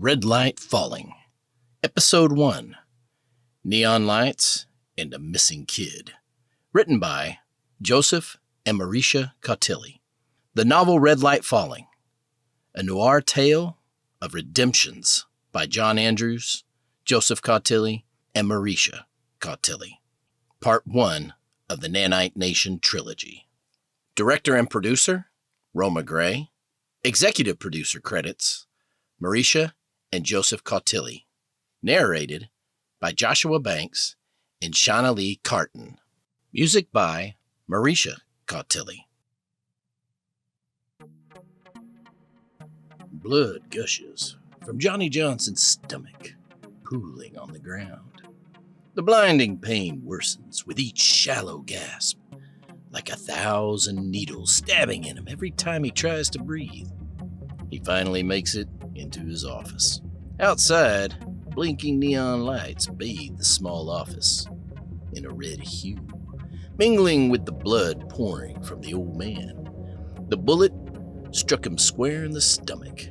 Red Light Falling, Episode 1, Neon Lights and a Missing Kid. Written by Joseph and Marisha Cautilli. The novel Red Light Falling, a noir tale of redemptions by John Andrews, Joseph Cautilli, and Marisha Cautilli. Part 1 of the Nanite Nation trilogy. Director and producer, Roma Gray. Executive producer credits, Marisha and Joseph Cautilli. Narrated by Joshua Banks and Shauna Lee Carton. Music by Marisha Cautilli. Blood gushes from Johnny Johnson's stomach, pooling on the ground. The blinding pain worsens with each shallow gasp, like 1,000 needles stabbing in him every time he tries to breathe. He finally makes it into his office. Outside, blinking neon lights bathe the small office in a red hue, mingling with the blood pouring from the old man. The bullet struck him square in the stomach,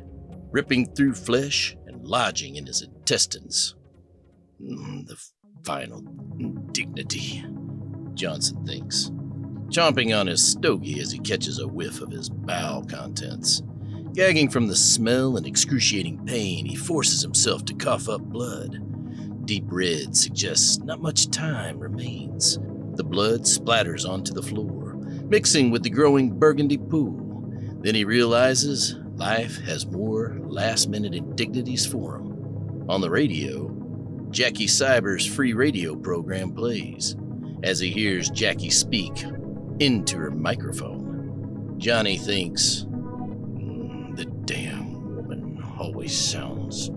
ripping through flesh and lodging in his intestines. The final dignity, Johnson thinks, chomping on his stogie as he catches a whiff of his bowel contents. Gagging from the smell and excruciating pain, he forces himself to cough up blood. Deep red suggests not much time remains. The blood splatters onto the floor, mixing with the growing burgundy pool. Then he realizes life has more last-minute indignities for him. On the radio, Jackie Cyber's free radio program plays. As he hears Jackie speak into her microphone, Johnny thinks, the damn woman always sounds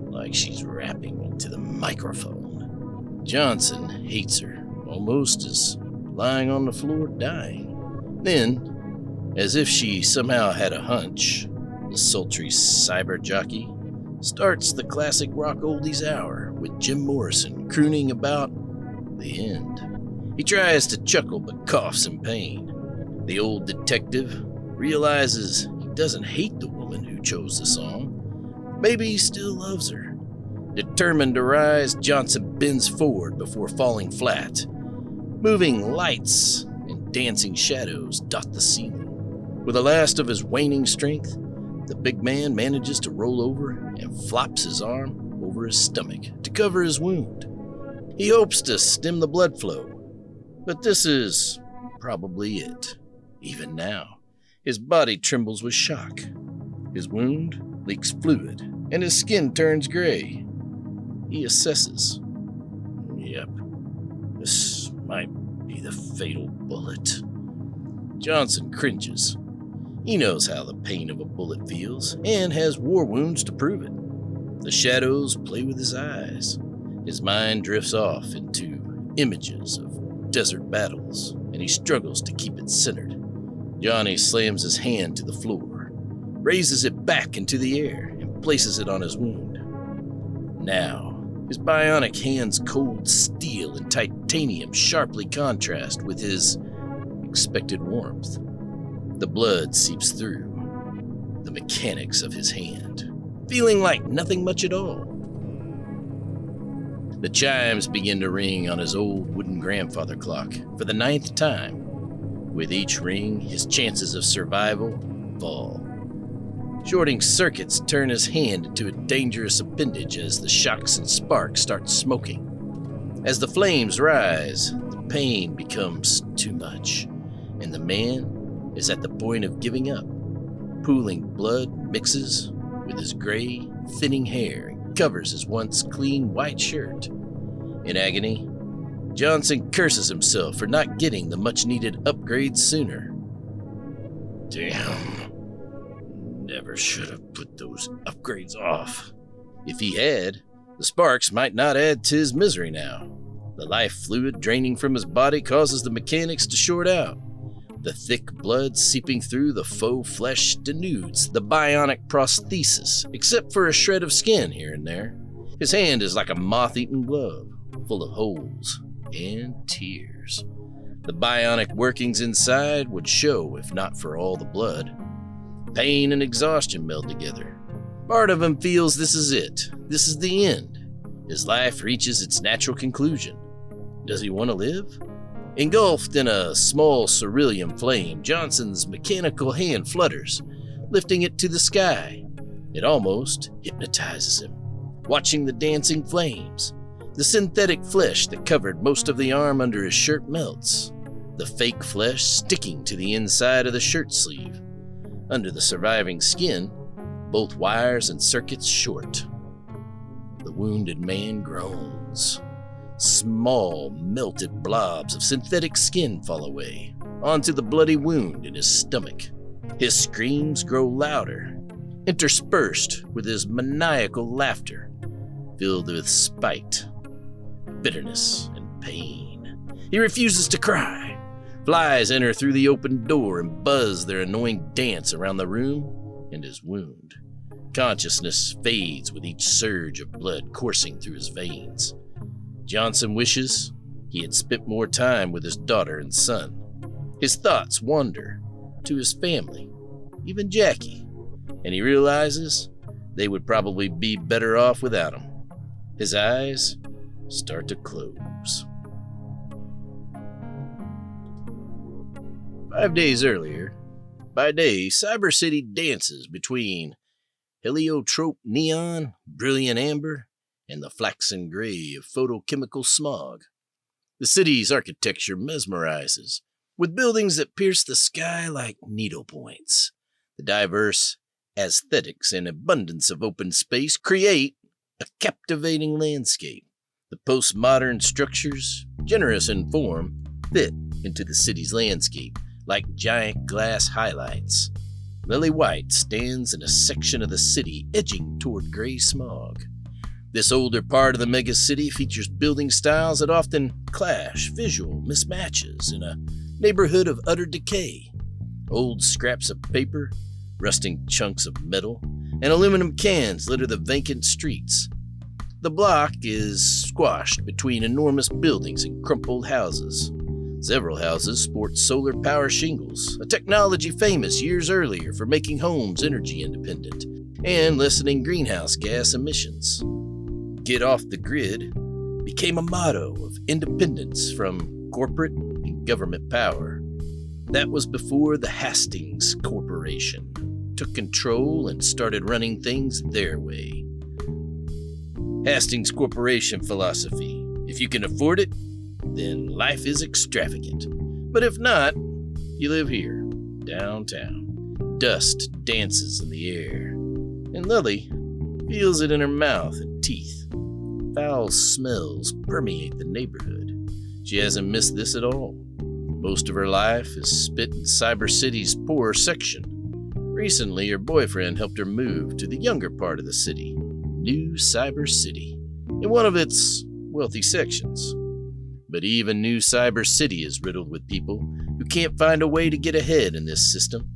like she's rapping into the microphone. Johnson hates her, almost as lying on the floor dying. Then, as if she somehow had a hunch, the sultry cyber jockey starts the classic rock oldies hour with Jim Morrison crooning about the end. He tries to chuckle but coughs in pain. The old detective realizes he doesn't hate the woman who chose the song. Maybe he still loves her. Determined to rise, Johnson bends forward before falling flat. Moving lights and dancing shadows dot the ceiling. With the last of his waning strength, the big man manages to roll over and flops his arm over his stomach to cover his wound. He hopes to stem the blood flow, but this is probably it. Even now, his body trembles with shock. His wound leaks fluid, and his skin turns gray. He assesses. Yep, this might be the fatal bullet. Johnson cringes. He knows how the pain of a bullet feels, and has war wounds to prove it. The shadows play with his eyes. His mind drifts off into images of desert battles, and he struggles to keep it centered. Johnny slams his hand to the floor, raises it back into the air, and places it on his wound. Now, his bionic hands cold steel and titanium sharply contrast with his expected warmth. The blood seeps through the mechanics of his hand, feeling like nothing much at all. The chimes begin to ring on his old wooden grandfather clock for the 9th time. With each ring, his chances of survival fall. Shorting circuits turn his hand into a dangerous appendage as the shocks and sparks start smoking. As the flames rise, the pain becomes too much, and the man is at the point of giving up. Pooling blood mixes with his gray, thinning hair and covers his once clean white shirt. In agony, Johnson curses himself for not getting the much-needed upgrades sooner. Damn. Never should have put those upgrades off. If he had, the sparks might not add to his misery now. The life fluid draining from his body causes the mechanics to short out. The thick blood seeping through the faux flesh denudes the bionic prosthesis, except for a shred of skin here and there. His hand is like a moth-eaten glove, full of holes and tears. The bionic workings inside would show if not for all the blood. Pain and exhaustion meld together. Part of him feels this is it. This is the end. His life reaches its natural conclusion. Does he want to live? Engulfed in a small cerulean flame, Johnson's mechanical hand flutters, lifting it to the sky. It almost hypnotizes him. Watching the dancing flames, the synthetic flesh that covered most of the arm under his shirt melts, the fake flesh sticking to the inside of the shirt sleeve. Under the surviving skin, both wires and circuits short. The wounded man groans. Small, melted blobs of synthetic skin fall away, onto the bloody wound in his stomach. His screams grow louder, interspersed with his maniacal laughter, filled with spite, bitterness, and pain. He refuses to cry. Flies enter through the open door and buzz their annoying dance around the room and his wound. Consciousness fades with each surge of blood coursing through his veins. Johnson wishes he had spent more time with his daughter and son. His thoughts wander to his family, even Jackie, and he realizes they would probably be better off without him. His eyes start to close. 5 days earlier, by day, Cyber City dances between heliotrope neon, brilliant amber, and the flaxen gray of photochemical smog. The city's architecture mesmerizes, with buildings that pierce the sky like needlepoints. The diverse aesthetics and abundance of open space create a captivating landscape. The postmodern structures, generous in form, fit into the city's landscape like giant glass highlights. Lilli White stands in a section of the city edging toward gray smog. This older part of the megacity features building styles that often clash visual mismatches in a neighborhood of utter decay. Old scraps of paper, rusting chunks of metal, and aluminum cans litter the vacant streets. The block is squashed between enormous buildings and crumpled houses. Several houses sport solar power shingles, a technology famous years earlier for making homes energy independent and lessening greenhouse gas emissions. Get off the grid became a motto of independence from corporate and government power. That was before the Hastings Corporation took control and started running things their way. Hastings Corporation philosophy: if you can afford it, then life is extravagant. But if not, you live here, downtown. Dust dances in the air, and Lilli feels it in her mouth and teeth. Foul smells permeate the neighborhood. She hasn't missed this at all. Most of her life is spent in Cyber City's poorer section. Recently, her boyfriend helped her move to the younger part of the city, New Cyber City, in one of its wealthy sections. But even New Cyber City is riddled with people who can't find a way to get ahead in this system.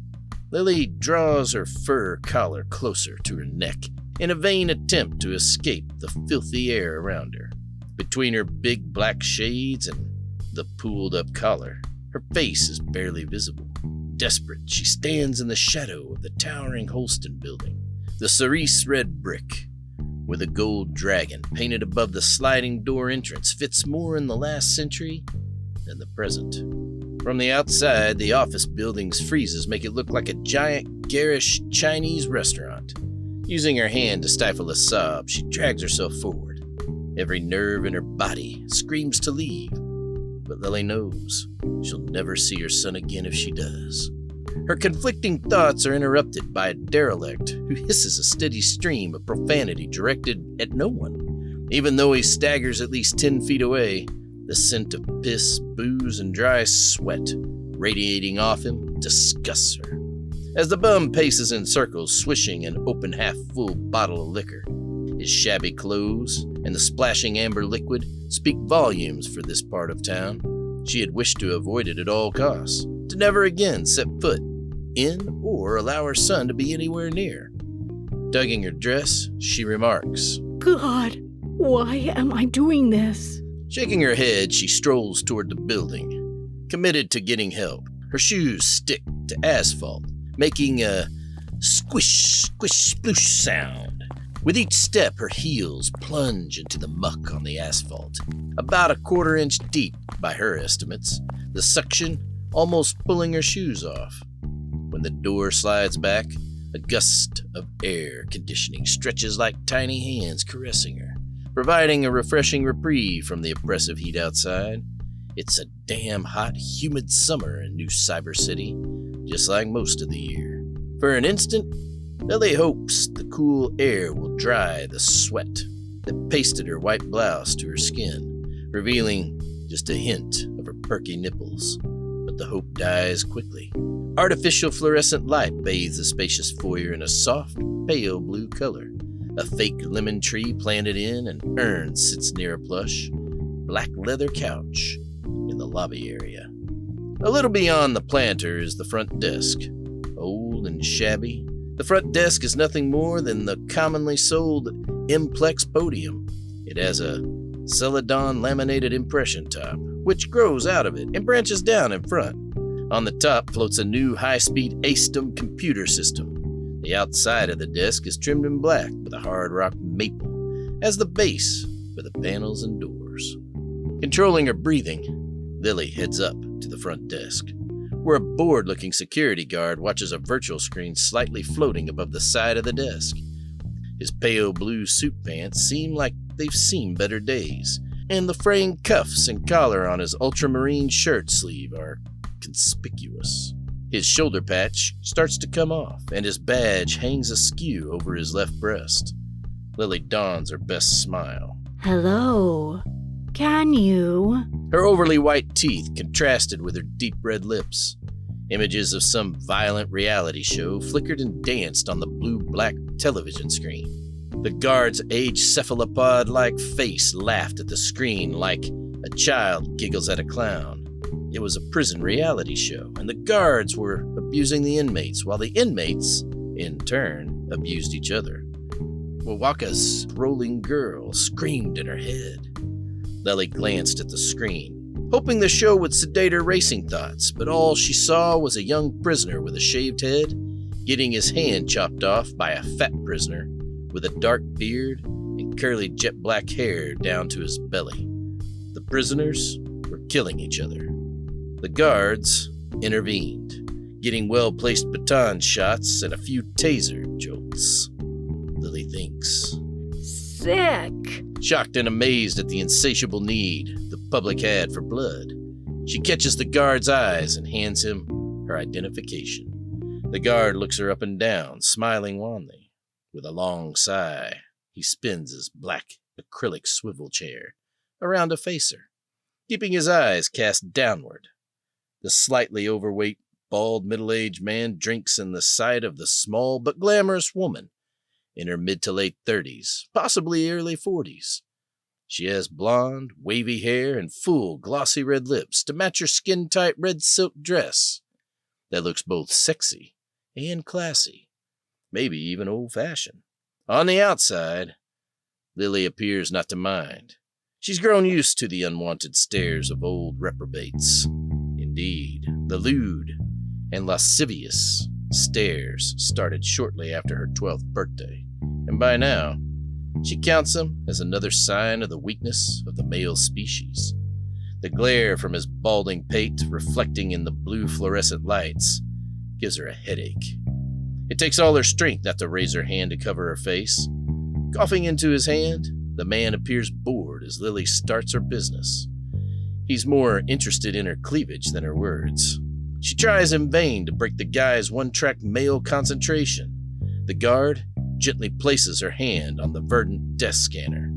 Lilli draws her fur collar closer to her neck in a vain attempt to escape the filthy air around her. Between her big black shades and the pulled-up collar, her face is barely visible. Desperate, she stands in the shadow of the towering Holston building, the cerise red brick with a gold dragon painted above the sliding door entrance fits more in the last century than the present. From the outside, the office building's friezes make it look like a giant, garish Chinese restaurant. Using her hand to stifle a sob, she drags herself forward. Every nerve in her body screams to leave, but Lilli knows she'll never see her son again if she does. Her conflicting thoughts are interrupted by a derelict who hisses a steady stream of profanity directed at no one. Even though he staggers at least 10 feet away, the scent of piss, booze, and dry sweat radiating off him disgusts her. As the bum paces in circles, swishing an open half-full bottle of liquor, his shabby clothes and the splashing amber liquid speak volumes for this part of town. She had wished to avoid it at all costs, to never again set foot in or allow her son to be anywhere near. Tugging her dress, she remarks, God, why am I doing this? Shaking her head, she strolls toward the building, committed to getting help. Her shoes stick to asphalt, making a squish, squish, sploosh sound. With each step, her heels plunge into the muck on the asphalt, about a quarter-inch deep by her estimates, the suction almost pulling her shoes off. When the door slides back, a gust of air conditioning stretches like tiny hands caressing her, providing a refreshing reprieve from the oppressive heat outside. It's a damn hot, humid summer in New Cyber City, just like most of the year. For an instant, Lilli hopes the cool air will dry the sweat that pasted her white blouse to her skin, revealing just a hint of her perky nipples. But the hope dies quickly. Artificial fluorescent light bathes the spacious foyer in a soft, pale blue color. A fake lemon tree planted in an urn sits near a plush, black leather couch in the lobby area. A little beyond the planter is the front desk. Old and shabby, the front desk is nothing more than the commonly sold Implex podium. It has a Celadon laminated impression top, which grows out of it and branches down in front. On the top floats a new high-speed ASTEM computer system. The outside of the desk is trimmed in black with a hard rock maple as the base for the panels and doors. Controlling her breathing, Lilli heads up to the front desk, where a bored-looking security guard watches a virtual screen slightly floating above the side of the desk. His pale blue suit pants seem like they've seen better days, and the fraying cuffs and collar on his ultramarine shirt sleeve are conspicuous. His shoulder patch starts to come off, and his badge hangs askew over his left breast. Lilli dons her best smile. Hello. Can you? Her overly white teeth contrasted with her deep red lips. Images of some violent reality show flickered and danced on the blue-black television screen. The guard's aged cephalopod-like face laughed at the screen like a child giggles at a clown. It was a prison reality show, and the guards were abusing the inmates, while the inmates, in turn, abused each other. Wawaka's rolling girl screamed in her head. Lelli glanced at the screen, hoping the show would sedate her racing thoughts, but all she saw was a young prisoner with a shaved head getting his hand chopped off by a fat prisoner with a dark beard and curly jet black hair down to his belly. The prisoners were killing each other. The guards intervened, getting well-placed baton shots and a few taser jolts. Lilli thinks. Sick. Shocked and amazed at the insatiable need the public had for blood, she catches the guard's eyes and hands him her identification. The guard looks her up and down, smiling wanly. With a long sigh, he spins his black acrylic swivel chair around to face her, keeping his eyes cast downward. The slightly overweight, bald, middle-aged man drinks in the sight of the small but glamorous woman in her mid to late 30s, possibly early 40s. She has blonde, wavy hair and full, glossy red lips to match her skin-tight red silk dress that looks both sexy and classy, maybe even old-fashioned. On the outside, Lilli appears not to mind. She's grown used to the unwanted stares of old reprobates. Indeed, the lewd and lascivious stares started shortly after her 12th birthday, and by now, she counts them as another sign of the weakness of the male species. The glare from his balding pate reflecting in the blue fluorescent lights gives her a headache. It takes all her strength not to raise her hand to cover her face. Coughing into his hand, the man appears bored as Lilli starts her business. He's more interested in her cleavage than her words. She tries in vain to break the guy's one-track male concentration. The guard gently places her hand on the verdant desk scanner.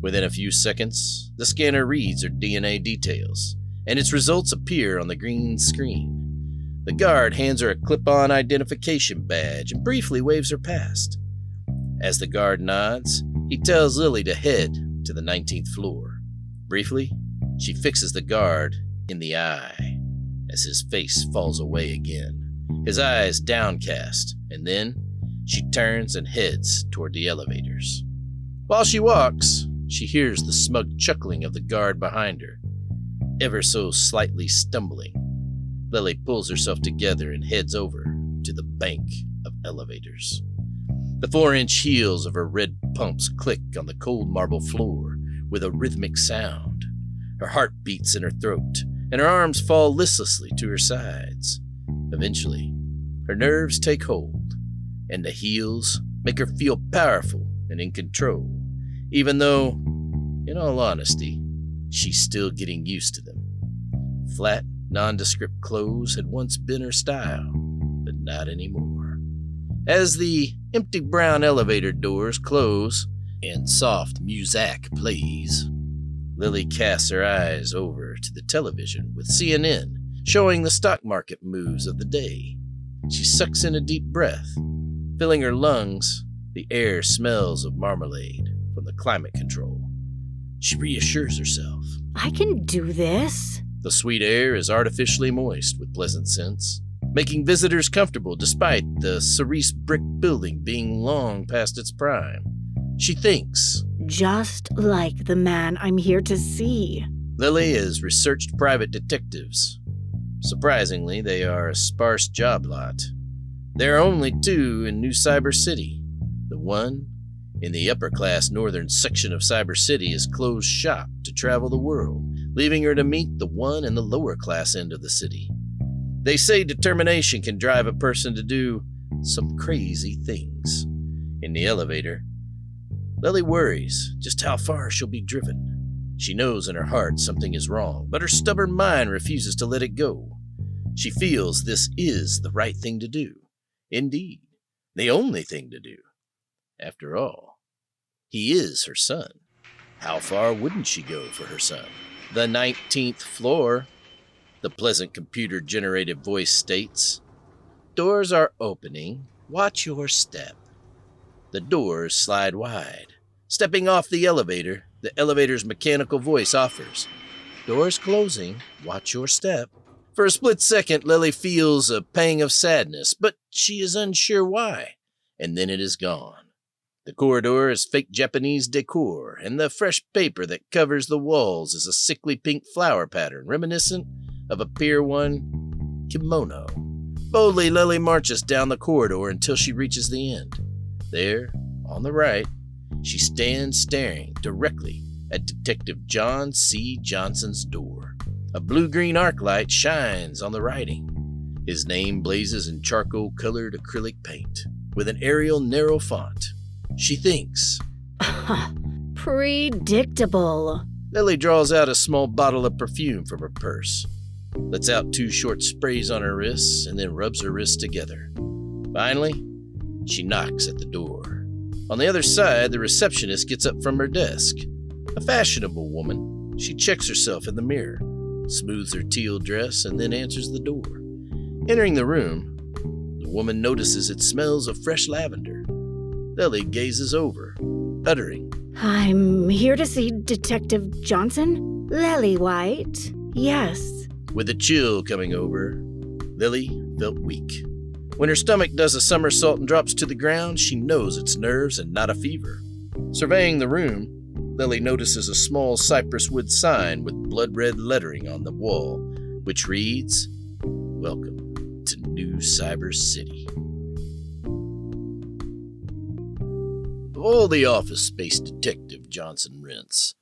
Within a few seconds, the scanner reads her DNA details, and its results appear on the green screen. The guard hands her a clip-on identification badge and briefly waves her past. As the guard nods, he tells Lilli to head to the 19th floor. Briefly, she fixes the guard in the eye as his face falls away again, his eyes downcast, and then she turns and heads toward the elevators. While she walks, she hears the smug chuckling of the guard behind her, ever so slightly stumbling. Lilli pulls herself together and heads over to the Bank of elevators. The 4-inch heels of her red pumps click on the cold marble floor with a rhythmic sound. Her heart beats in her throat, and her arms fall listlessly to her sides. Eventually, her nerves take hold, and the heels make her feel powerful and in control, even though, in all honesty, she's still getting used to them. Flat, nondescript clothes had once been her style, but not anymore. As the empty brown elevator doors close and soft music plays, Lilli casts her eyes over to the television with CNN showing the stock market moves of the day. She sucks in a deep breath. Filling her lungs, the air smells of marmalade from the climate control. She reassures herself. I can do this. The sweet air is artificially moist with pleasant scents, making visitors comfortable despite the cerise brick building being long past its prime. She thinks. Just like the man I'm here to see. Lilli has researched private detectives. Surprisingly, they are a sparse job lot. There are only 2 in New Cyber City. The one in the upper-class northern section of Cyber City is closed shop to travel the world, leaving her to meet the one in the lower-class end of the city. They say determination can drive a person to do some crazy things. In the elevator, Lilli worries just how far she'll be driven. She knows in her heart something is wrong, but her stubborn mind refuses to let it go. She feels this is the right thing to do. Indeed, the only thing to do. After all, he is her son. How far wouldn't she go for her son? The 19th floor, the pleasant computer-generated voice states. Doors are opening. Watch your step. The doors slide wide. Stepping off the elevator, the elevator's mechanical voice offers. Doors closing. Watch your step. For a split second, Lilli feels a pang of sadness, but she is unsure why, and then it is gone. The corridor is fake Japanese decor, and the fresh paper that covers the walls is a sickly pink flower pattern reminiscent of a Pier 1 kimono. Boldly, Lilli marches down the corridor until she reaches the end. There, on the right, she stands staring directly at Detective John C. Johnson's door. A blue-green arc light shines on the writing. His name blazes in charcoal-colored acrylic paint with an Arial narrow font. She thinks. Predictable. Lilli draws out a small bottle of perfume from her purse, lets out 2 short sprays on her wrists, and then rubs her wrists together. Finally, she knocks at the door. On the other side, the receptionist gets up from her desk. A fashionable woman, she checks herself in the mirror, smooths her teal dress, and then answers the door. Entering the room, the woman notices it smells of fresh lavender. Lilli gazes over, uttering, I'm here to see Detective Johnson? Lelli White? Yes. With a chill coming over, Lilli felt weak. When her stomach does a somersault and drops to the ground, she knows it's nerves and not a fever. Surveying the room, Lilli notices a small cypress wood sign with blood-red lettering on the wall, which reads, Welcome to New Cyber City. Of all the office space Detective Johnson rents,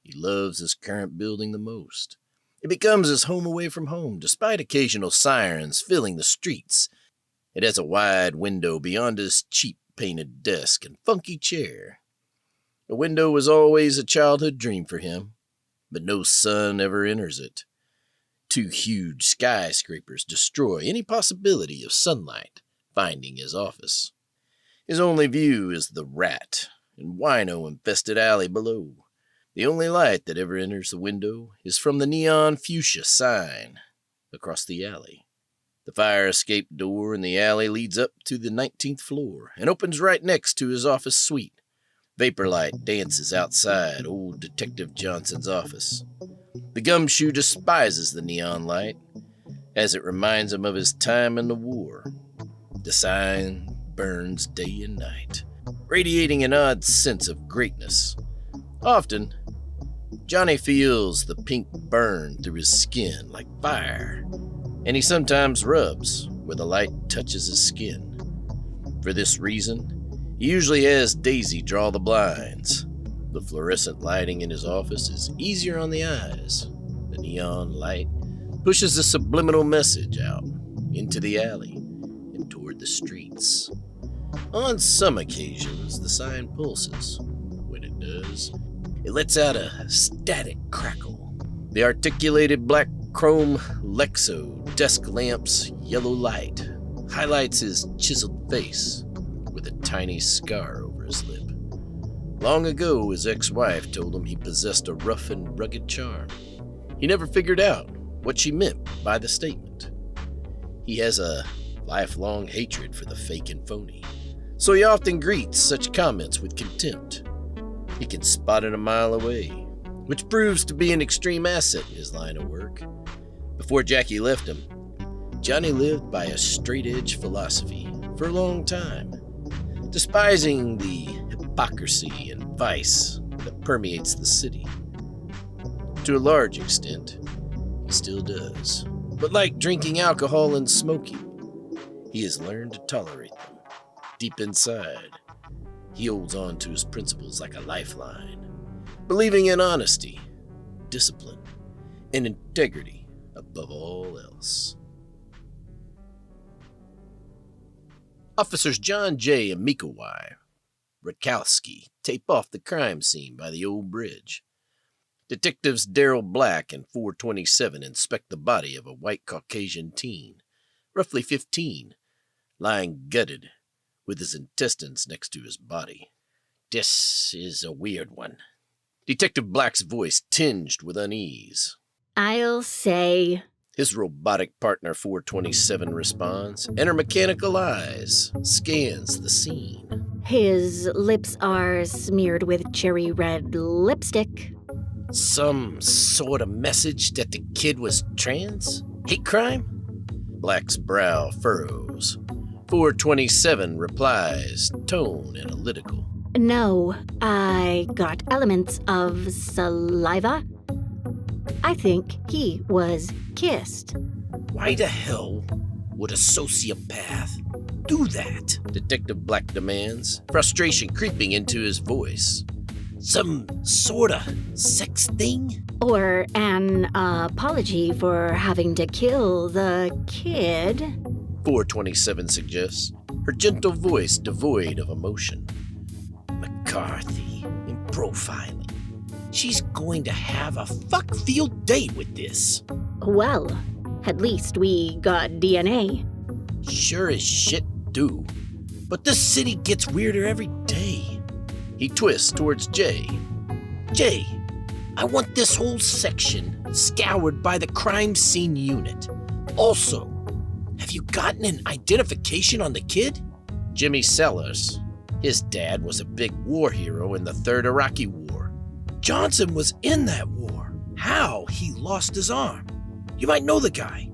he loves his current building the most. It becomes his home away from home, despite occasional sirens filling the streets. It has a wide window beyond his cheap painted desk and funky chair. The window was always a childhood dream for him, but no sun ever enters it. 2 huge skyscrapers destroy any possibility of sunlight finding his office. His only view is the rat and wino-infested alley below. The only light that ever enters the window is from the neon fuchsia sign across the alley. The fire escape door in the alley leads up to the 19th floor and opens right next to his office suite. Vapor light dances outside old Detective Johnson's office. The gumshoe despises the neon light, as it reminds him of his time in the war. The sign burns day and night, radiating an odd sense of greatness. Often, Johnny feels the pink burn through his skin like fire, and he sometimes rubs where the light touches his skin. For this reason, he usually has Daisy draw the blinds. The fluorescent lighting in his office is easier on the eyes. The neon light pushes a subliminal message out into the alley and toward the streets. On some occasions, the sign pulses. When it does, it lets out a static crackle. The articulated black chrome Lexo desk lamp's yellow light highlights his chiseled face with a tiny scar over his lip. Long ago, his ex-wife told him he possessed a rough and rugged charm. He never figured out what she meant by the statement. He has a lifelong hatred for the fake and phony, so he often greets such comments with contempt. He can spot it a mile away, which proves to be an extreme asset in his line of work. Before Jackie left him, Johnny lived by a straight-edge philosophy for a long time, despising the hypocrisy and vice that permeates the city. To a large extent, he still does. But like drinking alcohol and smoking, he has learned to tolerate them. Deep inside, he holds on to his principles like a lifeline, believing in honesty, discipline, and integrity above all else. Officers John J. and Mika Y. Rakowski tape off the crime scene by the old bridge. Detectives Daryl Black and 427 inspect the body of a white Caucasian teen, roughly 15, lying gutted with his intestines next to his body. This is a weird one. Detective Black's voice tinged with unease. I'll say. His robotic partner 427 responds, and her mechanical eyes scans the scene. His lips are smeared with cherry red lipstick. Some sort of message that the kid was trans? Hate crime? Black's brow furrows. 427 replies, tone analytical. No, I got elements of saliva. I think he was kissed. Why the hell would a sociopath do that? Detective Black demands, frustration creeping into his voice. Some sorta sex thing? Or an apology for having to kill the kid. 427 suggests, her gentle voice devoid of emotion. McCarthy in profiling. She's going to have a fuck-field day with this. Well, at least we got DNA. Sure as shit do. But this city gets weirder every day. He twists towards Jay. Jay, I want this whole section scoured by the crime scene unit. Also, have you gotten an identification on the kid? Jimmy Sellers. His dad was a big war hero in the Third Iraqi War. Johnson was in that war. How he lost his arm. You might know the guy.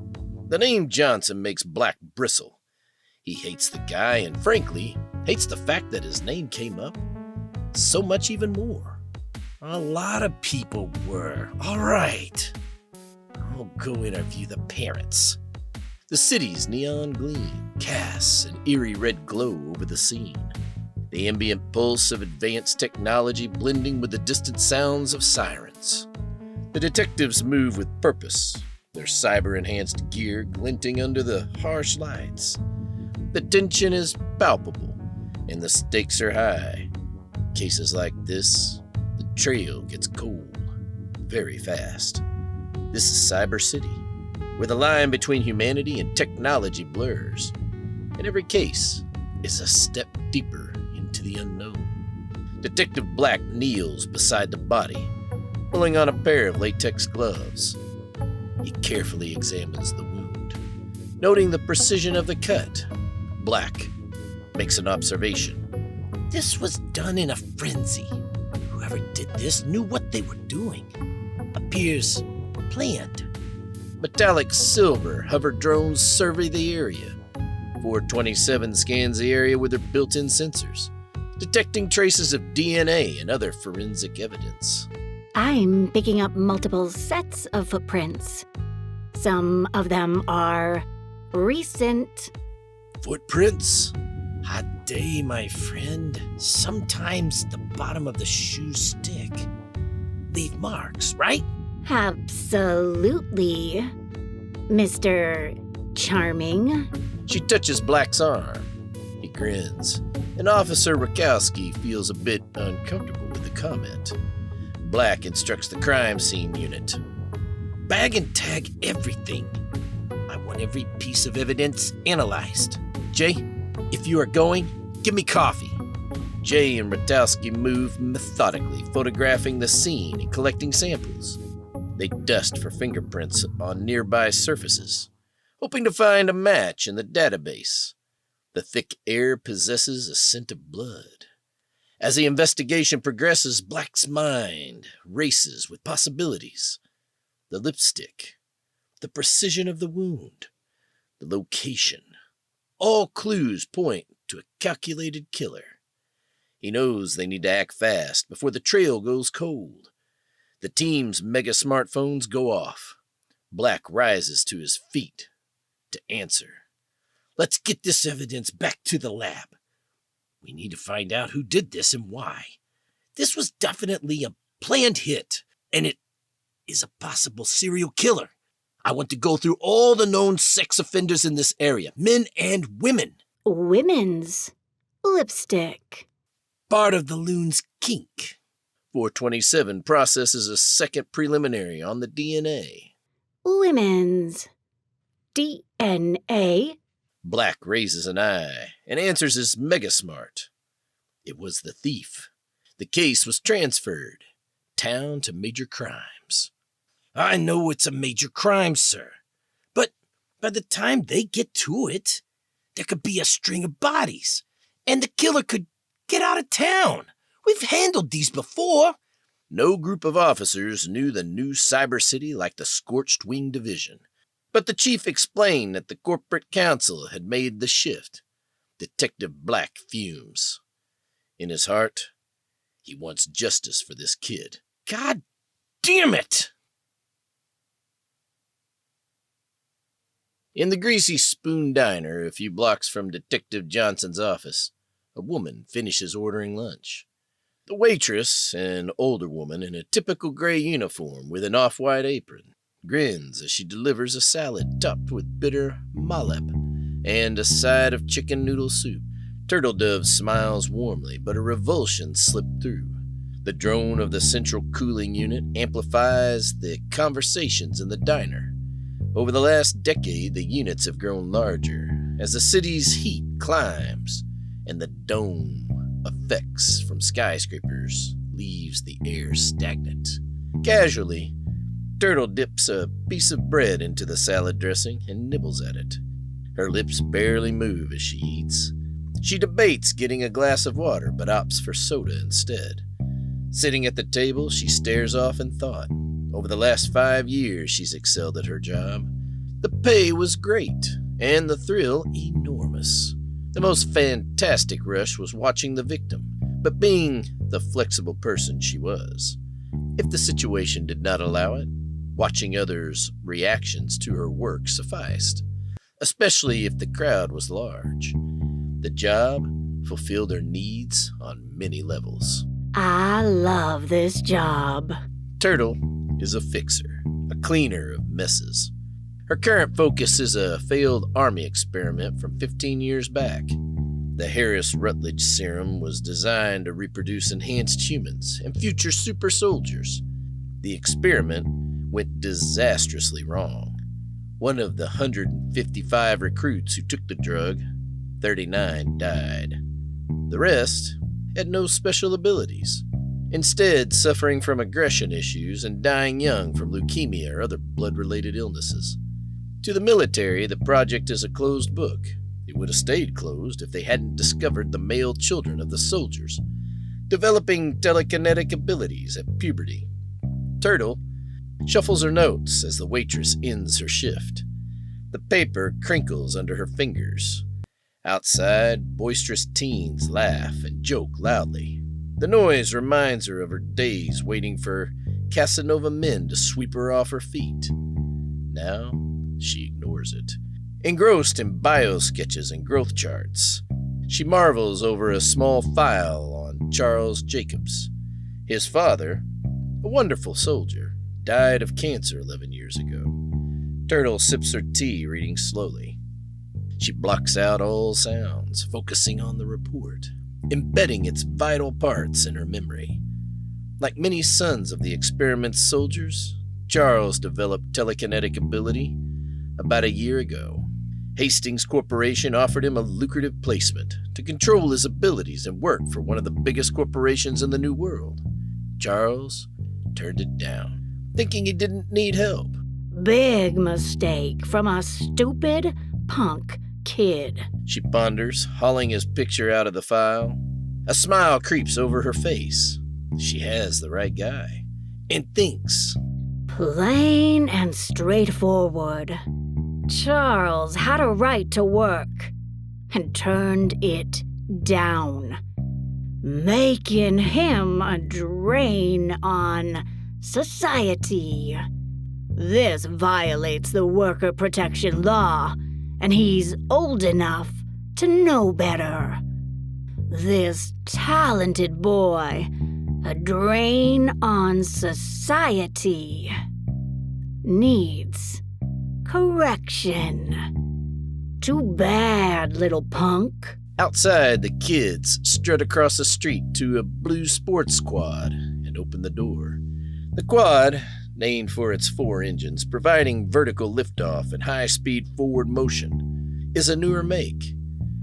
The name Johnson makes Black bristle. He hates the guy and, frankly, hates the fact that his name came up so much even more. A lot of people were. All right. I'll go interview the parents. The city's neon gleam casts an eerie red glow over the scene. The ambient pulse of advanced technology blending with the distant sounds of sirens. The detectives move with purpose, their cyber-enhanced gear glinting under the harsh lights. The tension is palpable, and the stakes are high. Cases like this, the trail gets cold, very fast. This is Cyber City, where the line between humanity and technology blurs, and every case is a step deeper into the unknown. Detective Black kneels beside the body, pulling on a pair of latex gloves. He carefully examines the wound, noting the precision of the cut. Black makes an observation. This was done in a frenzy. Whoever did this knew what they were doing. Appears planned. Metallic silver hover drones survey the area. 427 scans the area with their built-in sensors, detecting traces of DNA and other forensic evidence. I'm picking up multiple sets of footprints. Some of them are recent. Footprints? Hot day, my friend. Sometimes the bottom of the shoe stick. Leave marks, right? Absolutely, Mr. Charming. She touches Black's arm. He grins, and Officer Rakowski feels a bit uncomfortable with the comment. Black instructs the crime scene unit. Bag and tag everything. I want every piece of evidence analyzed. Jay, if you are going, give me coffee. Jay and Rakowski move methodically, photographing the scene and collecting samples. They dust for fingerprints on nearby surfaces, hoping to find a match in the database. The thick air possesses a scent of blood. As the investigation progresses, Black's mind races with possibilities. The lipstick, the precision of the wound, the location. All clues point to a calculated killer. He knows they need to act fast before the trail goes cold. The team's mega smartphones go off. Black rises to his feet to answer. Let's get this evidence back to the lab. We need to find out who did this and why. This was definitely a planned hit, and it is a possible serial killer. I want to go through all the known sex offenders in this area, men and women. Women's lipstick. Part of the loon's kink. 427 processes a second preliminary on the DNA. Women's DNA. Black raises an eye and answers as mega smart. It was the thief. The case was transferred. Town to major crimes. I know it's a major crime, sir. But by the time they get to it, there could be a string of bodies, and the killer could get out of town. We've handled these before. No group of officers knew the new cyber city like the Scorched Wing Division. But the chief explained that the corporate council had made the shift. Detective Black fumes. In his heart, he wants justice for this kid. God damn it! In the Greasy Spoon Diner, a few blocks from Detective Johnson's office, a woman finishes ordering lunch. The waitress, an older woman in a typical gray uniform with an off-white apron, grins as she delivers a salad topped with bitter malep and a side of chicken noodle soup. Turtle Dove smiles warmly, but a revulsion slipped through. The drone of the central cooling unit amplifies the conversations in the diner. Over the last decade, the units have grown larger as the city's heat climbs and the dome effects from skyscrapers leaves the air stagnant. Casually, Turtle dips a piece of bread into the salad dressing and nibbles at it. Her lips barely move as she eats. She debates getting a glass of water, but opts for soda instead. Sitting at the table, she stares off in thought. Over the last 5 years, she's excelled at her job. The pay was great, and the thrill enormous. The most fantastic rush was watching the victim, but being the flexible person she was, if the situation did not allow it, watching others' reactions to her work sufficed, especially if the crowd was large. The job fulfilled her needs on many levels. I love this job. Turtle is a fixer, a cleaner of messes. Her current focus is a failed army experiment from 15 years back. The Harris-Rutledge serum was designed to reproduce enhanced humans and future super soldiers. The experiment went disastrously wrong. One of the 155 recruits who took the drug, 39 died. The rest had no special abilities, instead suffering from aggression issues and dying young from leukemia or other blood-related illnesses. To the military, the project is a closed book. It would have stayed closed if they hadn't discovered the male children of the soldiers, developing telekinetic abilities at puberty. Turtle shuffles her notes as the waitress ends her shift. The paper crinkles under her fingers. Outside, boisterous teens laugh and joke loudly. The noise reminds her of her days waiting for Casanova men to sweep her off her feet. Now, she ignores it. Engrossed in bio sketches and growth charts, She marvels over a small file on Charles Jacobs. His father, a wonderful soldier, died of cancer 11 years ago. Turtle sips her tea, reading slowly. She blocks out all sounds, focusing on the report, embedding its vital parts in her memory. Like many sons of the experiment's soldiers, Charles developed telekinetic ability about a year ago. Hastings Corporation offered him a lucrative placement to control his abilities and work for one of the biggest corporations in the New World. Charles turned it down, thinking he didn't need help. Big mistake from a stupid punk kid. She ponders, hauling his picture out of the file. A smile creeps over her face. She has the right guy, and thinks. Plain and straightforward. Charles had a right to work and turned it down, making him a drain on society. This violates the worker protection law, and he's old enough to know better. This talented boy, a drain on society, needs correction. Too bad, little punk. Outside, the kids strut across the street to a blue sports quad and open the door. The quad, named for its 4 engines, providing vertical liftoff and high-speed forward motion, is a newer make.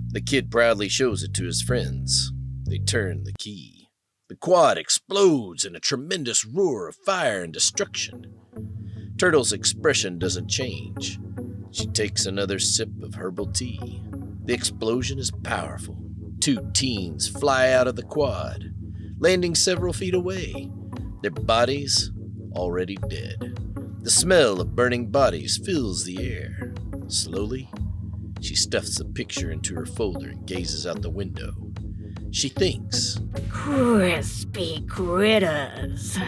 The kid proudly shows it to his friends. They turn the key. The quad explodes in a tremendous roar of fire and destruction. Turtle's expression doesn't change. She takes another sip of herbal tea. The explosion is powerful. 2 teens fly out of the quad, landing several feet away, their bodies already dead. The smell of burning bodies fills the air. Slowly, she stuffs the picture into her folder and gazes out the window. She thinks. Crispy critters.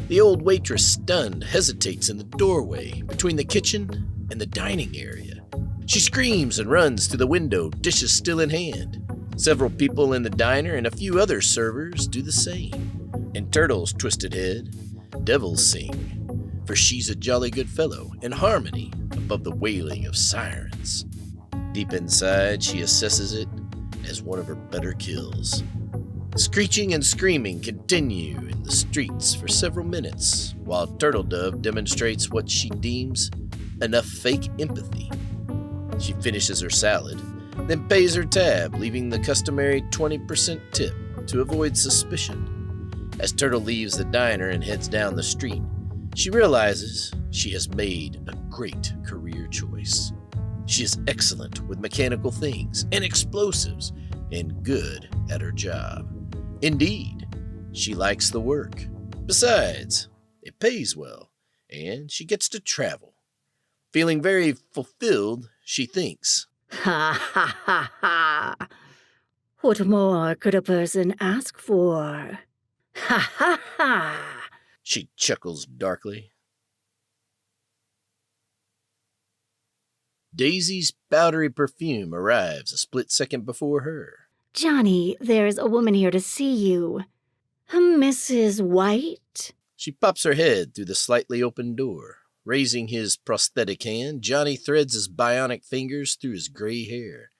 The old waitress, stunned, hesitates in the doorway between the kitchen and the dining area. She screams and runs to the window, dishes still in hand. Several people in the diner and a few other servers do the same. In Turtle's twisted head, devils sing, for she's a jolly good fellow, in harmony above the wailing of sirens. Deep inside, she assesses it as one of her better kills. Screeching and screaming continue in the streets for several minutes, while Turtle Dove demonstrates what she deems enough fake empathy. She finishes her salad, then pays her tab, leaving the customary 20% tip to avoid suspicion. As Turtle leaves the diner and heads down the street, she realizes she has made a great career choice. She is excellent with mechanical things and explosives and good at her job. Indeed, she likes the work. Besides, it pays well, and she gets to travel. Feeling very fulfilled, she thinks. Ha ha ha ha. What more could a person ask for? Ha ha ha. She chuckles darkly. Daisy's powdery perfume arrives a split second before her. Johnny, there's a woman here to see you. Mrs. White? She pops her head through the slightly open door. Raising his prosthetic hand, Johnny threads his bionic fingers through his gray hair.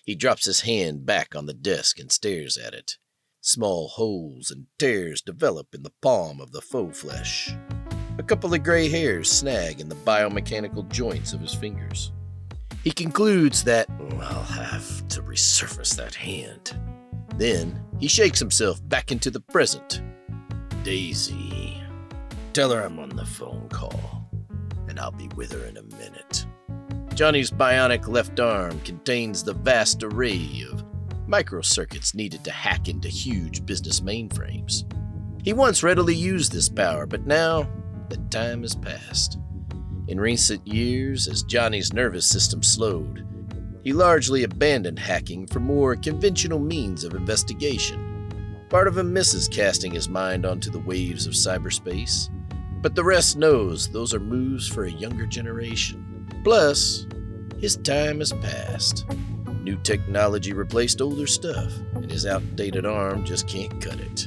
He drops his hand back on the desk and stares at it. Small holes and tears develop in the palm of the faux flesh. A couple of gray hairs snag in the biomechanical joints of his fingers. He concludes that I'll have to resurface that hand. Then he shakes himself back into the present. Daisy, tell her I'm on the phone call, and I'll be with her in a minute. Johnny's bionic left arm contains the vast array of microcircuits needed to hack into huge business mainframes. He once readily used this power, but now the time has passed. In recent years, as Johnny's nervous system slowed, he largely abandoned hacking for more conventional means of investigation. Part of him misses casting his mind onto the waves of cyberspace, but the rest knows those are moves for a younger generation. Plus, his time has passed. New technology replaced older stuff, and his outdated arm just can't cut it.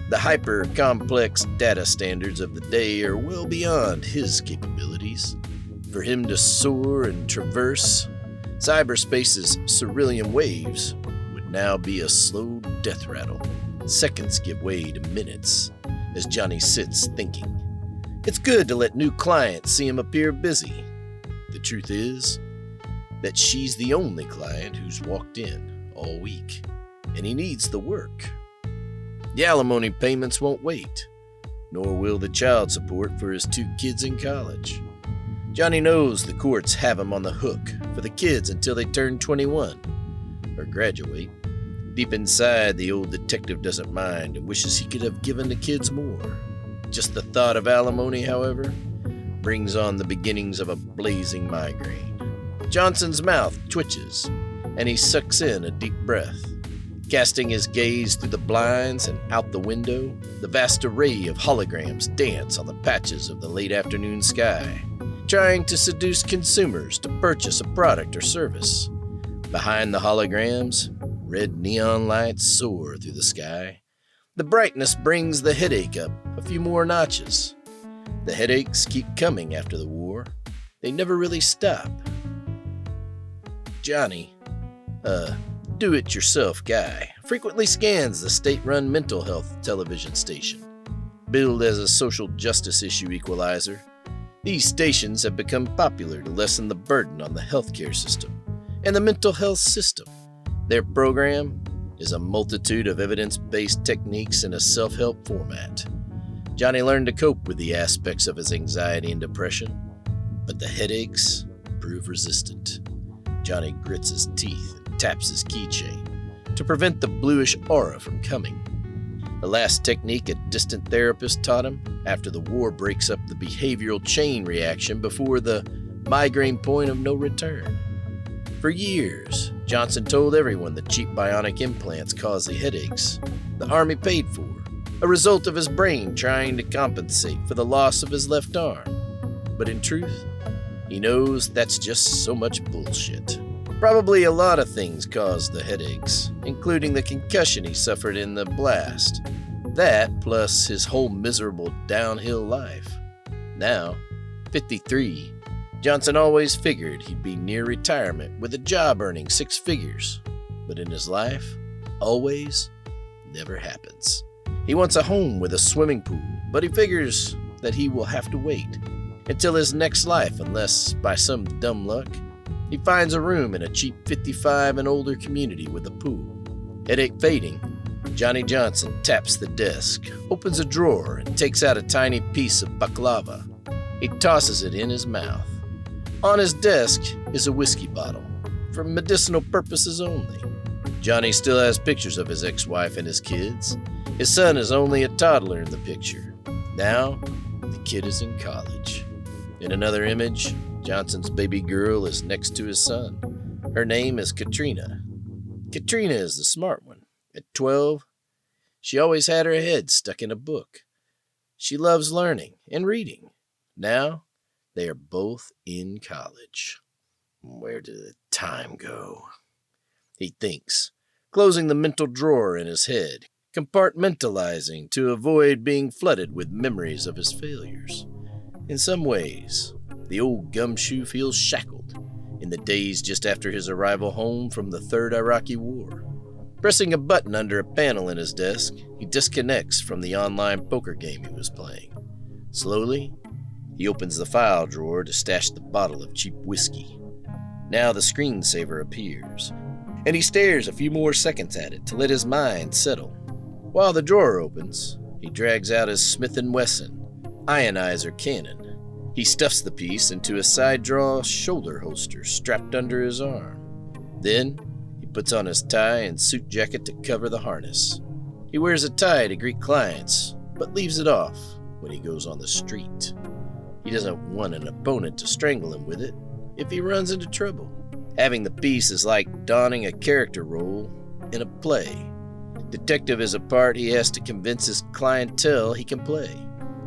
The hyper-complex data standards of the day are well beyond his capabilities. For him to soar and traverse cyberspace's cerulean waves would now be a slow death rattle. Seconds give way to minutes as Johnny sits thinking. It's good to let new clients see him appear busy. The truth is that she's the only client who's walked in all week, and he needs the work. The alimony payments won't wait, nor will the child support for his 2 kids in college. Johnny knows the courts have him on the hook for the kids until they turn 21 or graduate. Deep inside, the old detective doesn't mind and wishes he could have given the kids more. Just the thought of alimony, however, brings on the beginnings of a blazing migraine. Johnson's mouth twitches, and he sucks in a deep breath. Casting his gaze through the blinds and out the window, the vast array of holograms dance on the patches of the late afternoon sky, trying to seduce consumers to purchase a product or service. Behind the holograms, red neon lights soar through the sky. The brightness brings the headache up a few more notches. The headaches keep coming after the war. They never really stop. Johnny, do-it-yourself guy, frequently scans the state-run mental health television station. Billed as a social justice issue equalizer, these stations have become popular to lessen the burden on the healthcare system and the mental health system. Their program is a multitude of evidence-based techniques in a self-help format. Johnny learned to cope with the aspects of his anxiety and depression, but the headaches prove resistant. Johnny grits his teeth and taps his keychain to prevent the bluish aura from coming. The last technique a distant therapist taught him after the war breaks up the behavioral chain reaction before the migraine point of no return. For years, Johnson told everyone the cheap bionic implants cause the headaches the Army paid for, a result of his brain trying to compensate for the loss of his left arm. But in truth, he knows that's just so much bullshit. Probably a lot of things caused the headaches, including the concussion he suffered in the blast. That, plus his whole miserable downhill life. Now, 53, Johnson always figured he'd be near retirement with a job earning 6 figures. But in his life, always never happens. He wants a home with a swimming pool, but he figures that he will have to wait until his next life unless, by some dumb luck, he finds a room in a cheap 55 and older community with a pool. Headache fading, Johnny Johnson taps the desk, opens a drawer, and takes out a tiny piece of baklava. He tosses it in his mouth. On his desk is a whiskey bottle, for medicinal purposes only. Johnny still has pictures of his ex-wife and his kids. His son is only a toddler in the picture. Now, the kid is in college. In another image, Johnson's baby girl is next to his son. Her name is Katrina. Katrina is the smart one. At 12, she always had her head stuck in a book. She loves learning and reading. Now, they are both in college. Where did the time go? He thinks, closing the mental drawer in his head, compartmentalizing to avoid being flooded with memories of his failures. In some ways, the old gumshoe feels shackled in the days just after his arrival home from the Third Iraqi War. Pressing a button under a panel in his desk, he disconnects from the online poker game he was playing. Slowly, he opens the file drawer to stash the bottle of cheap whiskey. Now the screensaver appears, and he stares a few more seconds at it to let his mind settle. While the drawer opens, he drags out his Smith & Wesson ionizer cannon. He stuffs the piece into a side-draw shoulder holster strapped under his arm. Then, he puts on his tie and suit jacket to cover the harness. He wears a tie to greet clients, but leaves it off when he goes on the street. He doesn't want an opponent to strangle him with it if he runs into trouble. Having the piece is like donning a character role in a play. Detective is a part he has to convince his clientele he can play.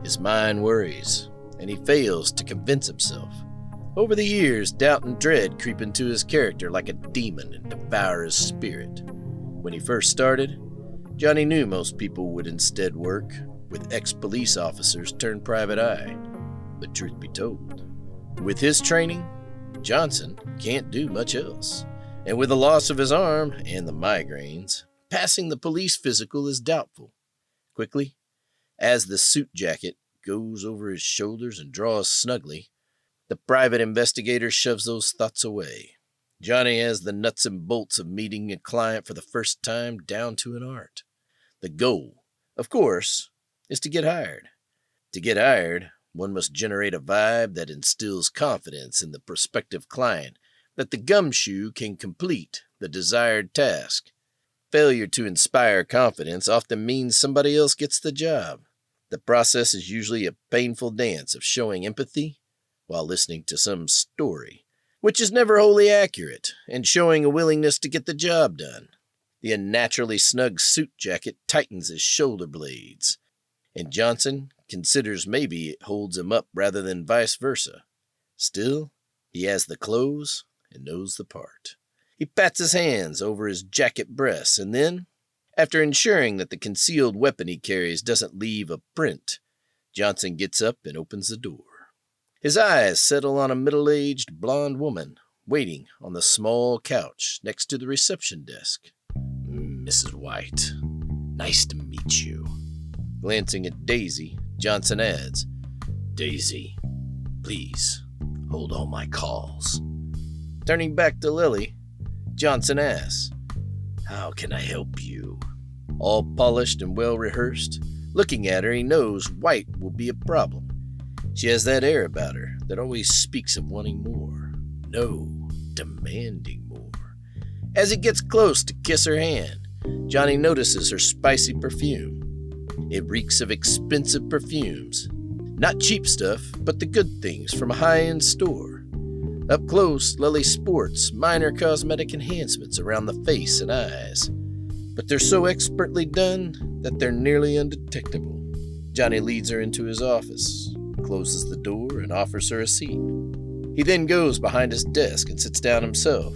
His mind worries, and he fails to convince himself. Over the years, doubt and dread creep into his character like a demon and devour his spirit. When he first started, Johnny knew most people would instead work with ex-police officers turned private eye. But truth be told, with his training, Johnson can't do much else. And with the loss of his arm and the migraines, passing the police physical is doubtful. Quickly, as the suit jacket goes over his shoulders and draws snugly, the private investigator shoves those thoughts away. Johnny has the nuts and bolts of meeting a client for the first time down to an art. The goal, of course, is to get hired. To get hired, one must generate a vibe that instills confidence in the prospective client that the gumshoe can complete the desired task. Failure to inspire confidence often means somebody else gets the job. The process is usually a painful dance of showing empathy while listening to some story, which is never wholly accurate, and showing a willingness to get the job done. The unnaturally snug suit jacket tightens his shoulder blades, and Johnson considers maybe it holds him up rather than vice versa. Still, he has the clothes and knows the part. He pats his hands over his jacket breasts, and then, after ensuring that the concealed weapon he carries doesn't leave a print, Johnson gets up and opens the door. His eyes settle on a middle-aged blonde woman waiting on the small couch next to the reception desk. "Mrs. White, nice to meet you." Glancing at Daisy, Johnson adds, "Daisy, please hold all my calls." Turning back to Lilli, Johnson asks, "How can I help you?" All polished and well-rehearsed, looking at her, he knows White will be a problem. She has that air about her that always speaks of wanting more. No, demanding more. As he gets close to kiss her hand, Johnny notices her spicy perfume. It reeks of expensive perfumes. Not cheap stuff, but the good things from a high-end store. Up close, Lelli sports minor cosmetic enhancements around the face and eyes, but they're so expertly done that they're nearly undetectable. Johnny leads her into his office, closes the door, and offers her a seat. He then goes behind his desk and sits down himself.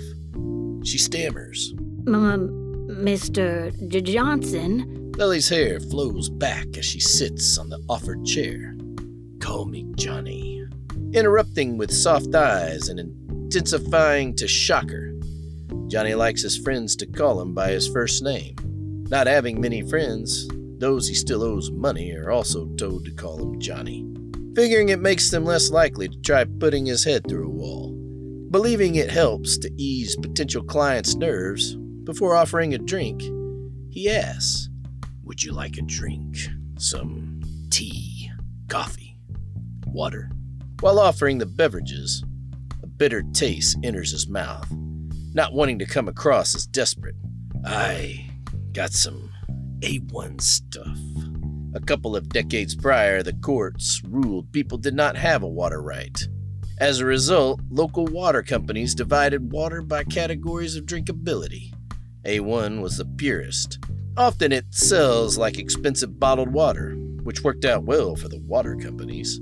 She stammers. Mr. Johnson? Lilli's hair flows back as she sits on the offered chair. "Call me Johnny." Interrupting with soft eyes and intensifying to shock her. Johnny likes his friends to call him by his first name. Not having many friends, those he still owes money are also told to call him Johnny. Figuring it makes them less likely to try putting his head through a wall. Believing it helps to ease potential clients' nerves, before offering a drink, he asks, "Would you like a drink? Some tea, coffee, water?" While offering the beverages, a bitter taste enters his mouth, not wanting to come across as desperate. "I got some A1 stuff." A couple of decades prior, the courts ruled people did not have a water right. As a result, local water companies divided water by categories of drinkability. A1 was the purest. Often it sells like expensive bottled water, which worked out well for the water companies,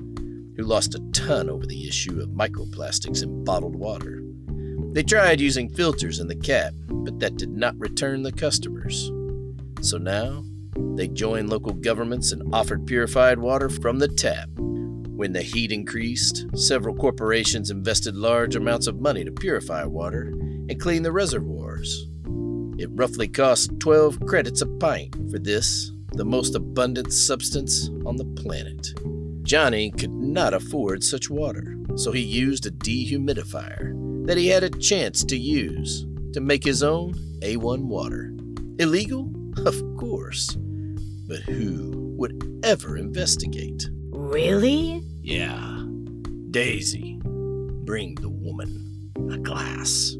who lost a ton over the issue of microplastics in bottled water. They tried using filters in the cap, but that did not return the customers. So now, they joined local governments and offered purified water from the tap. When the heat increased, several corporations invested large amounts of money to purify water and clean the reservoirs. It roughly cost 12 credits a pint for this, the most abundant substance on the planet. Johnny could not afford such water, so he used a dehumidifier that he had a chance to use to make his own A1 water. Illegal? Of course. But who would ever investigate? Really? Yeah. Daisy, bring the woman a glass.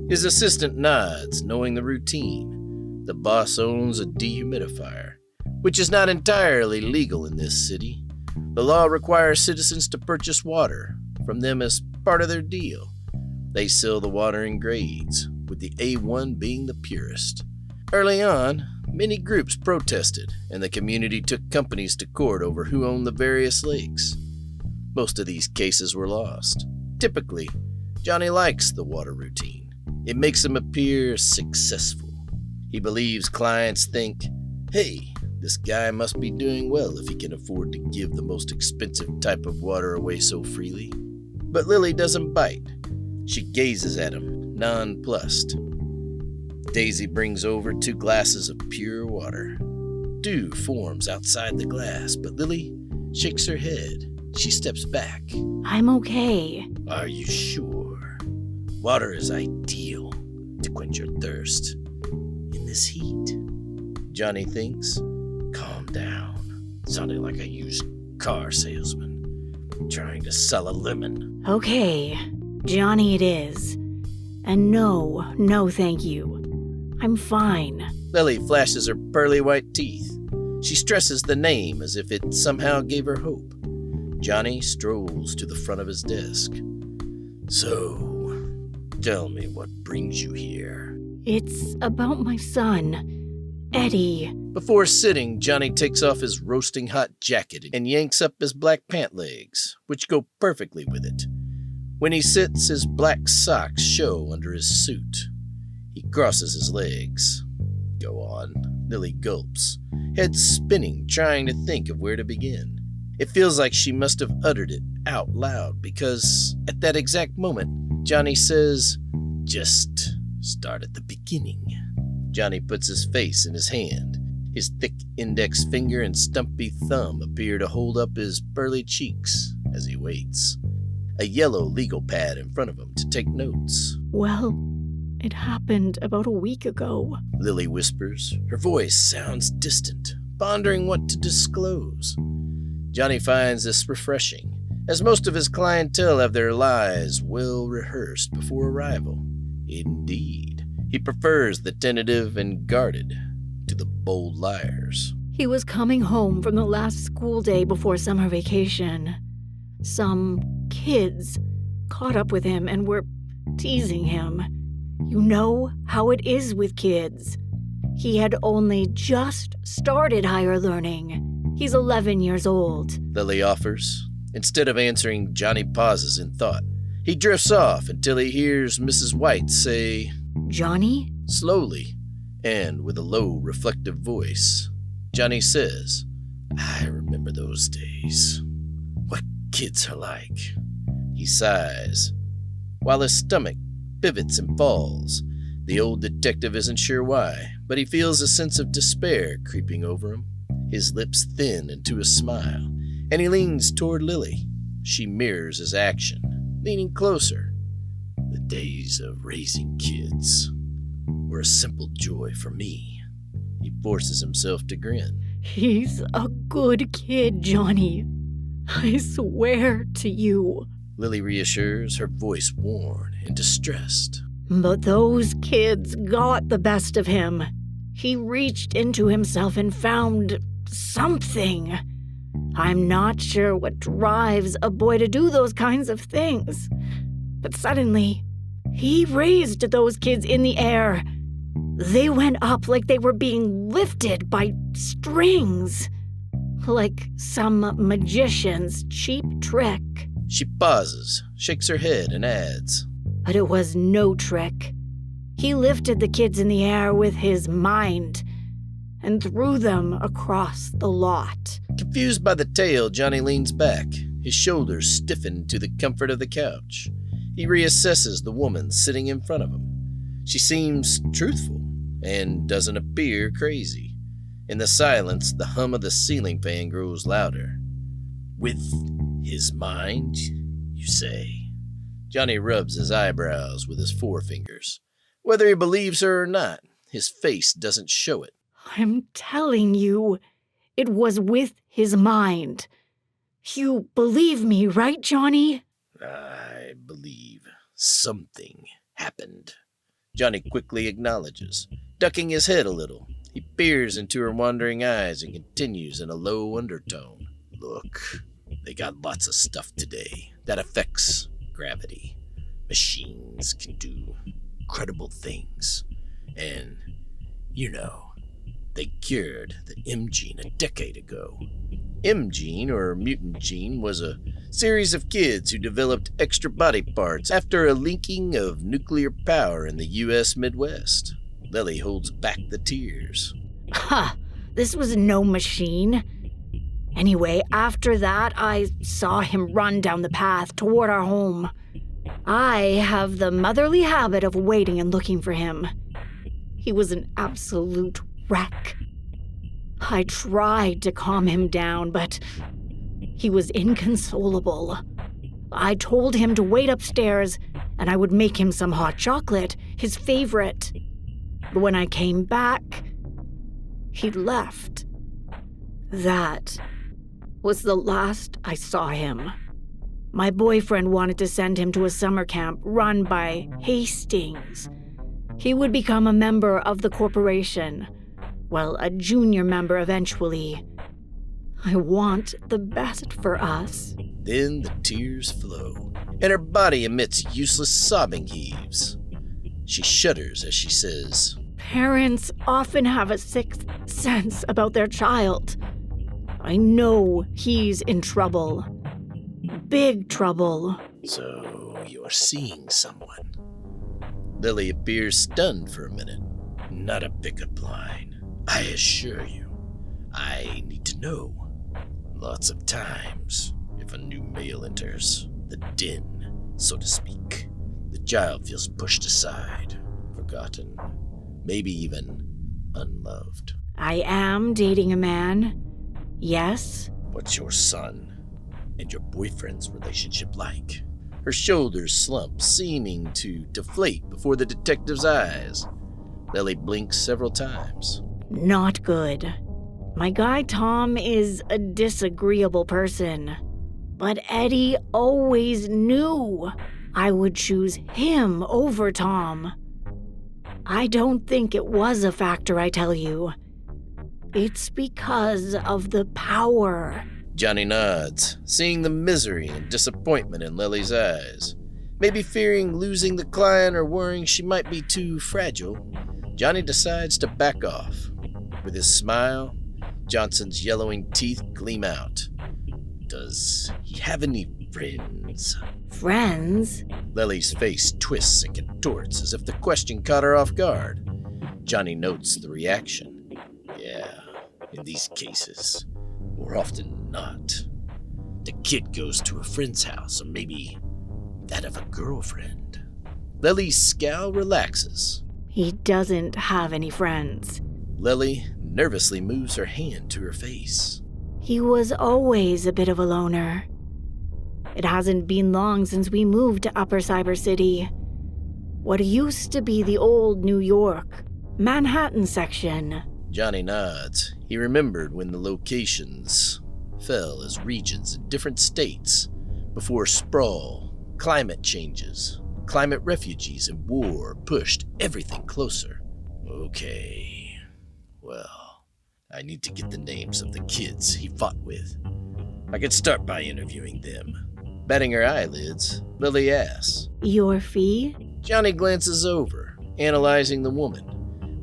His assistant nods, knowing the routine. The boss owns a dehumidifier, which is not entirely legal in this city. The law requires citizens to purchase water from them as part of their deal. They sell the water in grades, with the A1 being the purest. Early on, many groups protested, and the community took companies to court over who owned the various lakes. Most of these cases were lost. Typically, Johnny likes the water routine. It makes him appear successful. He believes clients think, hey, this guy must be doing well if he can afford to give the most expensive type of water away so freely. But Lilli doesn't bite. She gazes at him, nonplussed. Daisy brings over 2 glasses of pure water. Dew forms outside the glass, but Lilli shakes her head. She steps back. I'm okay. Are you sure? Water is ideal to quench your thirst in this heat. Johnny thinks, calm down. Sounding like a used car salesman trying to sell a lemon. Okay, Johnny it is. And no thank you. I'm fine. Lilli flashes her pearly white teeth. She stresses the name as if it somehow gave her hope. Johnny strolls to the front of his desk. So, tell me what brings you here. It's about my son, Eddie. Before sitting, Johnny takes off his roasting hot jacket and yanks up his black pant legs, which go perfectly with it. When he sits, his black socks show under his suit. He crosses his legs. Go on. Lilli gulps, head spinning, trying to think of where to begin. It feels like she must have uttered it out loud because at that exact moment, Johnny says, just start at the beginning. Johnny puts his face in his hand. His thick index finger and stumpy thumb appear to hold up his pearly cheeks as he waits. A yellow legal pad in front of him to take notes. Well, it happened about a week ago. Lilli whispers. Her voice sounds distant, pondering what to disclose. Johnny finds this refreshing, as most of his clientele have their lies well rehearsed before arrival. Indeed, he prefers the tentative and guarded to the bold liars. He was coming home from the last school day before summer vacation. Some kids caught up with him and were teasing him. You know how it is with kids. He had only just started higher learning. He's 11 years old. Lilli offers. Instead of answering, Johnny pauses in thought. He drifts off until he hears Mrs. White say, Johnny? Slowly, and with a low, reflective voice. Johnny says, I remember those days. What kids are like. He sighs, while his stomach pivots and falls. The old detective isn't sure why, but he feels a sense of despair creeping over him. His lips thin into a smile, and he leans toward Lilli. She mirrors his action, leaning closer. The days of raising kids were a simple joy for me. He forces himself to grin. He's a good kid, Johnny. I swear to you. Lilli reassures, her voice worn and distressed. But those kids got the best of him. He reached into himself and found something. I'm not sure what drives a boy to do those kinds of things. But suddenly, he raised those kids in the air. They went up like they were being lifted by strings. Like some magician's cheap trick. She pauses, shakes her head, and adds, But it was no trick. He lifted the kids in the air with his mind and threw them across the lot. Confused by the tale, Johnny leans back, his shoulders stiffened to the comfort of the couch. He reassesses the woman sitting in front of him. She seems truthful and doesn't appear crazy. In the silence, the hum of the ceiling fan grows louder. With his mind, you say? Johnny rubs his eyebrows with his forefingers. Whether he believes her or not, his face doesn't show it. I'm telling you, it was with his mind. You believe me, right, Johnny? I believe something happened. Johnny quickly acknowledges, ducking his head a little. He peers into her wandering eyes and continues in a low undertone. Look, they got lots of stuff today that affects gravity. Machines can do incredible things. And, they cured the M gene a decade ago. M gene, or mutant gene, was a series of kids who developed extra body parts after a linking of nuclear power in the U.S. Midwest. Lelli holds back the tears. Ha! This was no machine. Anyway, after that, I saw him run down the path toward our home. I have the motherly habit of waiting and looking for him. He was an absolute wreck. I tried to calm him down, but he was inconsolable. I told him to wait upstairs, and I would make him some hot chocolate, his favorite. But when I came back, he left. That was the last I saw him. My boyfriend wanted to send him to a summer camp run by Hastings. He would become a member of the corporation. Well, a junior member eventually. I want the best for us. Then the tears flow, and her body emits useless sobbing heaves. She shudders as she says, Parents often have a sixth sense about their child. I know he's in trouble. Big trouble. So you're seeing someone. Lilli appears stunned for a minute. Not a pickup line. I assure you, I need to know. Lots of times, if a new male enters the den, so to speak, the child feels pushed aside, forgotten, maybe even unloved. I am dating a man. Yes. What's your son and your boyfriend's relationship like? Her shoulders slump, seeming to deflate before the detective's eyes. Lelli blinks several times. Not good. My guy Tom is a disagreeable person. But Eddie always knew I would choose him over Tom. I don't think it was a factor, I tell you. It's because of the power. Johnny nods, seeing the misery and disappointment in Lelli's eyes. Maybe fearing losing the client or worrying she might be too fragile, Johnny decides to back off. With his smile, Johnson's yellowing teeth gleam out. Does he have any friends? Friends? Lelli's face twists and contorts as if the question caught her off guard. Johnny notes the reaction. Yeah, in these cases, more often than not, the kid goes to a friend's house, or maybe that of a girlfriend. Lelli's scowl relaxes. He doesn't have any friends. Lilli nervously moves her hand to her face. He was always a bit of a loner. It hasn't been long since we moved to Upper Cyber City. What used to be the old New York, Manhattan section. Johnny nods. He remembered when the locations fell as regions in different states before sprawl, climate changes, climate refugees, and war pushed everything closer. Okay, well, I need to get the names of the kids he fought with. I could start by interviewing them. Batting her eyelids, Lilli asks, Your fee? Johnny glances over, analyzing the woman.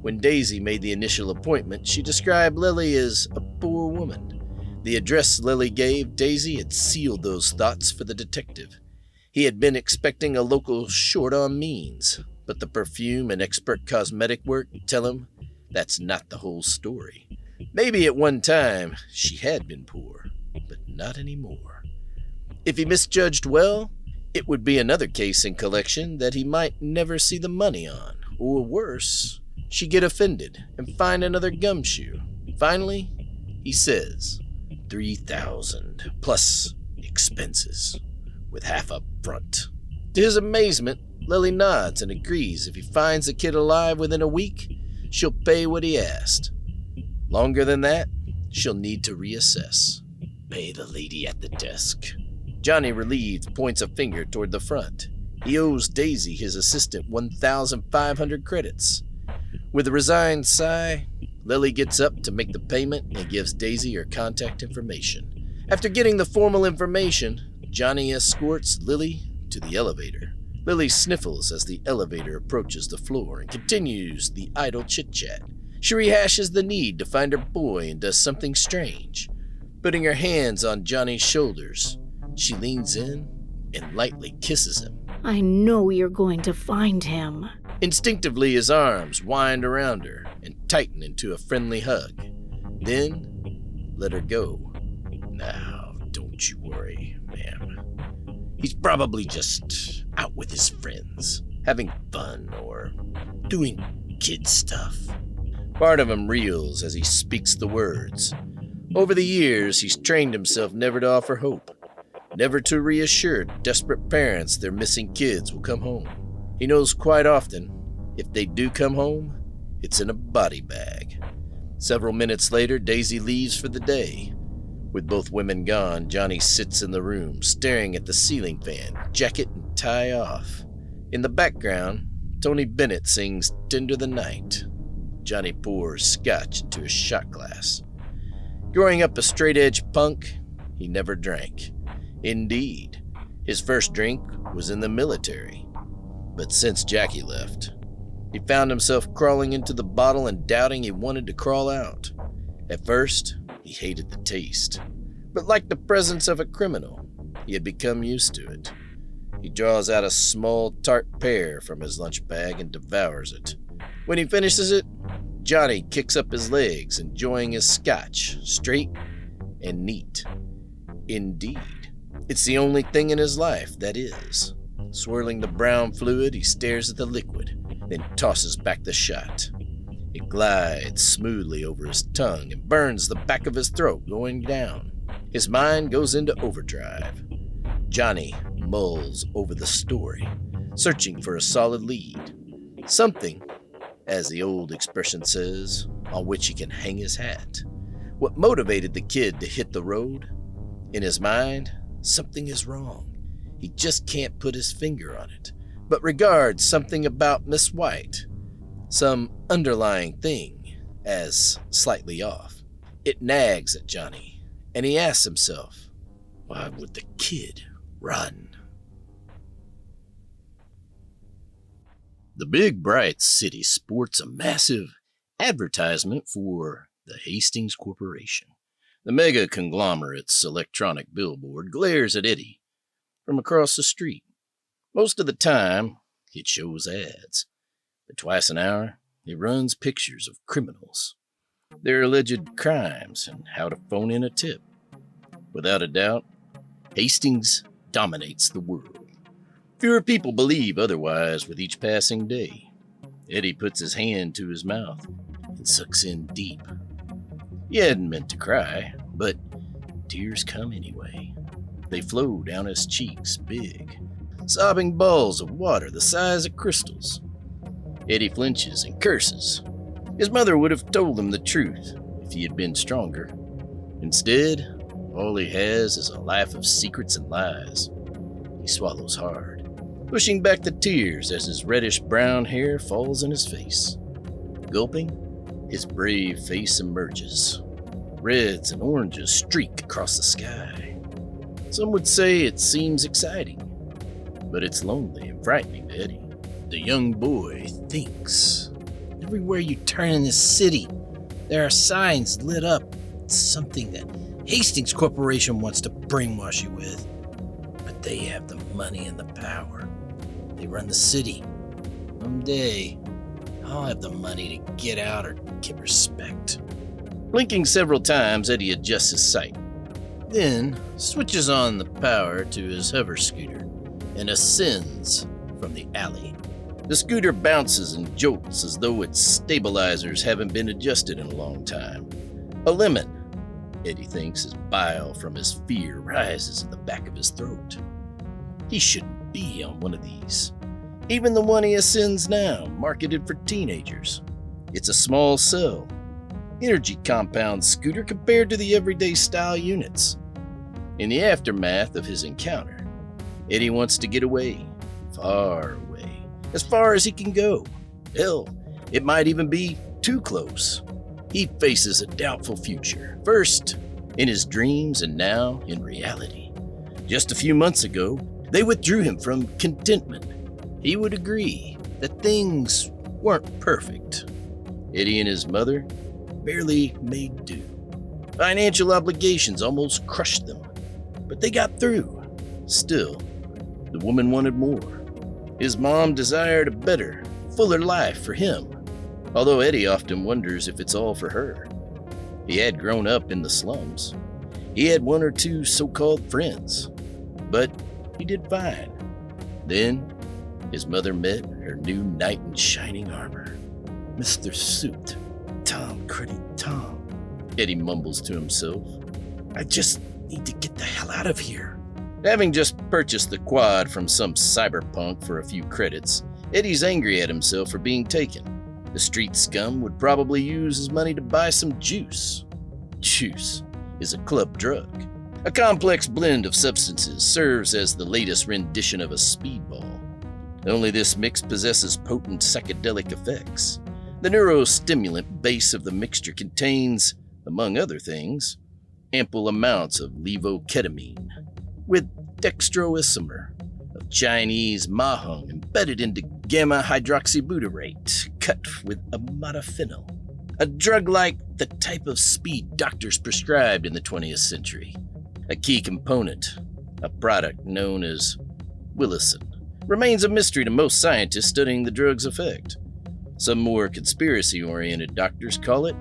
When Daisy made the initial appointment, she described Lilli as a poor woman. The address Lilli gave Daisy had sealed those thoughts for the detective. He had been expecting a local short on means, but the perfume and expert cosmetic work tell him that's not the whole story. Maybe at one time she had been poor, but not anymore. If he misjudged well, it would be another case in collection that he might never see the money on, or worse, she'd get offended and find another gumshoe. Finally, he says, 3,000 plus expenses, with half up front. To his amazement, Lilli nods and agrees if he finds the kid alive within a week, she'll pay what he asked. Longer than that, she'll need to reassess. Pay the lady at the desk. Johnny, relieved, points a finger toward the front. He owes Daisy, his assistant, 1,500 credits. With a resigned sigh, Lilli gets up to make the payment and gives Daisy her contact information. After getting the formal information, Johnny escorts Lilli to the elevator. Lilli sniffles as the elevator approaches the floor and continues the idle chit-chat. She rehashes the need to find her boy and does something strange. Putting her hands on Johnny's shoulders, she leans in and lightly kisses him. I know you're going to find him. Instinctively, his arms wind around her and tighten into a friendly hug. Then, let her go. Now, don't you worry, ma'am. He's probably just out with his friends, having fun or doing kid stuff. Part of him reels as he speaks the words. Over the years, he's trained himself never to offer hope, never to reassure desperate parents their missing kids will come home. He knows quite often, if they do come home, it's in a body bag. Several minutes later, Daisy leaves for the day. With both women gone, Johnny sits in the room, staring at the ceiling fan, jacket and tie off. In the background, Tony Bennett sings "Tender the Night." Johnny pours scotch into his shot glass. Growing up a straight-edge punk, he never drank. Indeed, his first drink was in the military. But since Jackie left, he found himself crawling into the bottle and doubting he wanted to crawl out. At first, he hated the taste. But like the presence of a criminal, he had become used to it. He draws out a small tart pear from his lunch bag and devours it. When he finishes it, Johnny kicks up his legs, enjoying his scotch, straight and neat. Indeed, it's the only thing in his life that is. Swirling the brown fluid, he stares at the liquid, then tosses back the shot. It glides smoothly over his tongue and burns the back of his throat going down. His mind goes into overdrive. Johnny mulls over the story, searching for a solid lead. Something, as the old expression says, on which he can hang his hat. What motivated the kid to hit the road? In his mind, something is wrong. He just can't put his finger on it, but regards something about Miss White, some underlying thing, as slightly off. It nags at Johnny, and he asks himself, why would the kid run? The big bright city sports a massive advertisement for the Hastings Corporation. The mega conglomerate's electronic billboard glares at Eddie from across the street. Most of the time, it shows ads, but twice an hour, it runs pictures of criminals, their alleged crimes, and how to phone in a tip. Without a doubt, Hastings dominates the world. Fewer people believe otherwise with each passing day. Eddie puts his hand to his mouth and sucks in deep. He hadn't meant to cry, but tears come anyway. They flow down his cheeks, big, sobbing balls of water the size of crystals. Eddie flinches and curses. His mother would have told him the truth if he had been stronger. Instead, all he has is a life of secrets and lies. He swallows hard, pushing back the tears as his reddish-brown hair falls in his face. Gulping, his brave face emerges. Reds and oranges streak across the sky. Some would say it seems exciting, but it's lonely and frightening to Eddie. The young boy thinks. Everywhere you turn in this city, there are signs lit up. It's something that Hastings Corporation wants to brainwash you with. But they have the money and the power. They run the city. Someday, I'll have the money to get out or get respect. Blinking several times, Eddie adjusts his sight. Then switches on the power to his hover scooter and ascends from the alley. The scooter bounces and jolts as though its stabilizers haven't been adjusted in a long time. A lemon, Eddie thinks, as bile from his fear rises at the back of his throat. He shouldn't be on one of these. Even the one he ascends now, marketed for teenagers. It's a small cell, energy compound scooter compared to the everyday style units. In the aftermath of his encounter, Eddie wants to get away, far away, as far as he can go. Hell, it might even be too close. He faces a doubtful future, first in his dreams and now in reality. Just a few months ago, they withdrew him from contentment. He would agree that things weren't perfect. Eddie and his mother barely made do. Financial obligations almost crushed them, but they got through. Still, the woman wanted more. His mom desired a better, fuller life for him, although Eddie often wonders if it's all for her. He had grown up in the slums. He had one or two so-called friends, but he did fine. Then, his mother met her new knight in shining armor. Mr. Suit. Tom, Credit Tom. Eddie mumbles to himself. I just need to get the hell out of here. Having just purchased the quad from some cyberpunk for a few credits, Eddie's angry at himself for being taken. The street scum would probably use his money to buy some juice. Juice is a club drug. A complex blend of substances serves as the latest rendition of a speedball. Only this mix possesses potent psychedelic effects. The neurostimulant base of the mixture contains, among other things, ample amounts of levoketamine, with dextroisomer of Chinese mahung embedded into gamma-hydroxybutyrate, cut with amotaphenol, a drug like the type of speed doctors prescribed in the 20th century. A key component, a product known as Willison, remains a mystery to most scientists studying the drug's effect. Some more conspiracy-oriented doctors call it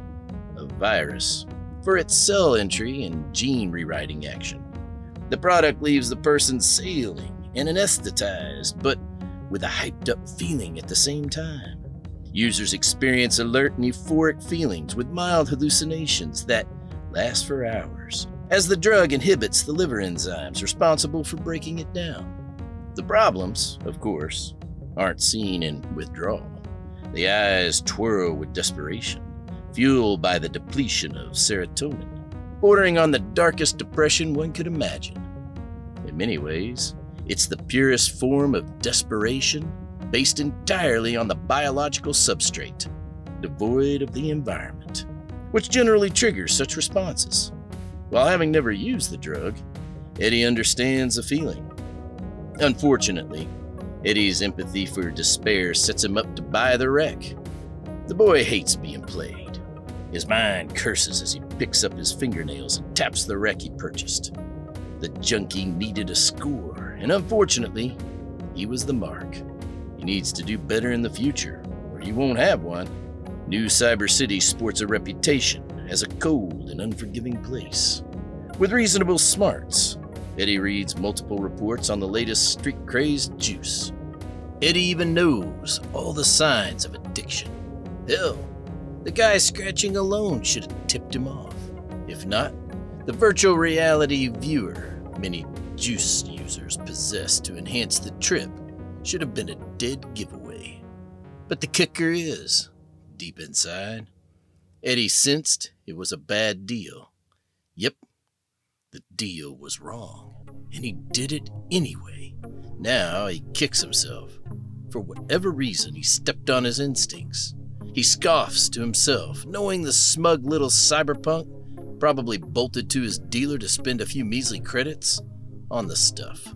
a virus for its cell entry and gene rewriting action. The product leaves the person sailing and anesthetized, but with a hyped-up feeling at the same time. Users experience alert and euphoric feelings with mild hallucinations that last for hours, as the drug inhibits the liver enzymes responsible for breaking it down. The problems, of course, aren't seen in withdrawal. The eyes twirl with desperation, fueled by the depletion of serotonin, bordering on the darkest depression one could imagine. In many ways, it's the purest form of desperation based entirely on the biological substrate, devoid of the environment, which generally triggers such responses. While having never used the drug, Eddie understands the feeling. Unfortunately, Eddie's empathy for despair sets him up to buy the wreck. The boy hates being played. His mind curses as he picks up his fingernails and taps the wreck he purchased. The junkie needed a score, and unfortunately, he was the mark. He needs to do better in the future, or he won't have one. New Cyber City sports a reputation as a cold and unforgiving place. With reasonable smarts, Eddie reads multiple reports on the latest street-crazed juice. Eddie even knows all the signs of addiction. Hell, the guy scratching alone should have tipped him off. If not, the virtual reality viewer many juice users possess to enhance the trip should have been a dead giveaway. But the kicker is, deep inside, Eddie sensed it was a bad deal. Yep, the deal was wrong, and he did it anyway. Now he kicks himself. For whatever reason, he stepped on his instincts. He scoffs to himself, knowing the smug little cyberpunk probably bolted to his dealer to spend a few measly credits on the stuff.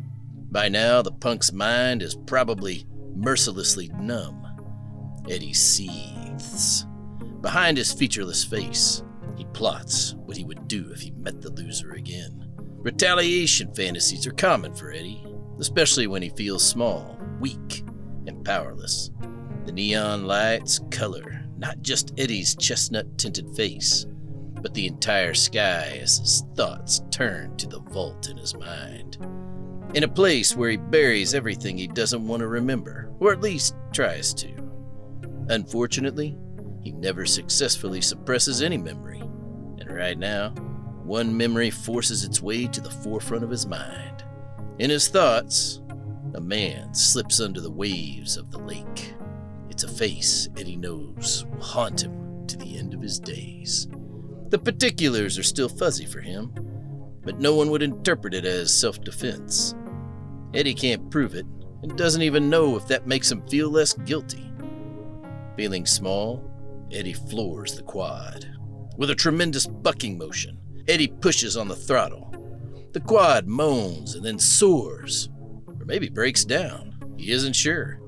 By now, the punk's mind is probably mercilessly numb. Eddie seethes. Behind his featureless face, he plots what he would do if he met the loser again. Retaliation fantasies are common for Eddie, especially when he feels small, weak, and powerless. The neon lights color not just Eddie's chestnut-tinted face, but the entire sky as his thoughts turn to the vault in his mind. In a place where he buries everything he doesn't want to remember, or at least tries to. Unfortunately, he never successfully suppresses any memory, and right now, one memory forces its way to the forefront of his mind. In his thoughts, a man slips under the waves of the lake. It's a face Eddie knows will haunt him to the end of his days. The particulars are still fuzzy for him, but no one would interpret it as self-defense. Eddie can't prove it, and doesn't even know if that makes him feel less guilty. Feeling small, Eddie floors the quad. With a tremendous bucking motion, Eddie pushes on the throttle. The quad moans and then soars, or maybe breaks down. He isn't sure.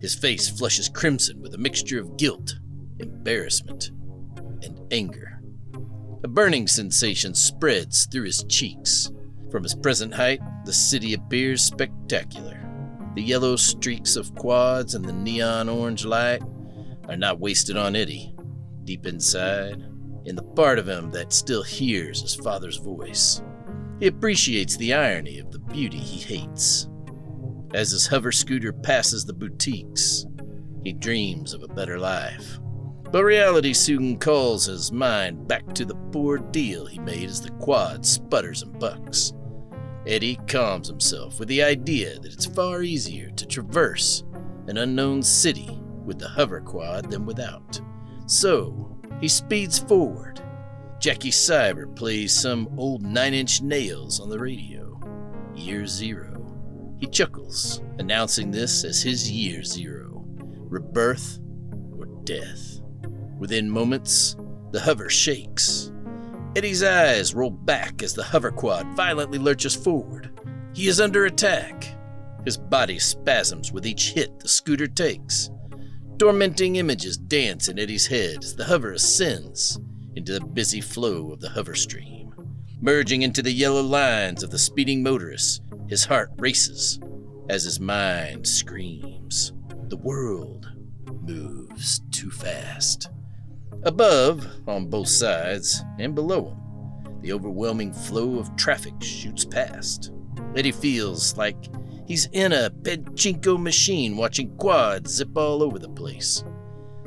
His face flushes crimson with a mixture of guilt, embarrassment, and anger. A burning sensation spreads through his cheeks. From his present height, the city appears spectacular. The yellow streaks of quads and the neon orange light are not wasted on Eddie. Deep inside, in the part of him that still hears his father's voice, he appreciates the irony of the beauty he hates. As his hover scooter passes the boutiques, he dreams of a better life. But reality soon calls his mind back to the poor deal he made as the quad sputters and bucks. Eddie calms himself with the idea that it's far easier to traverse an unknown city with the hover quad than without. So, he speeds forward. Jackie Cyber plays some old 9-inch nails on the radio. Year zero. He chuckles, announcing this as his year zero. Rebirth or death. Within moments, the hover shakes. Eddie's eyes roll back as the hover quad violently lurches forward. He is under attack. His body spasms with each hit the scooter takes. Tormenting images dance in Eddie's head as the hover ascends into the busy flow of the hover stream. Merging into the yellow lines of the speeding motorists, his heart races as his mind screams. The world moves too fast. Above, on both sides, and below him, the overwhelming flow of traffic shoots past. Eddie feels like he's in a pachinko machine watching quads zip all over the place.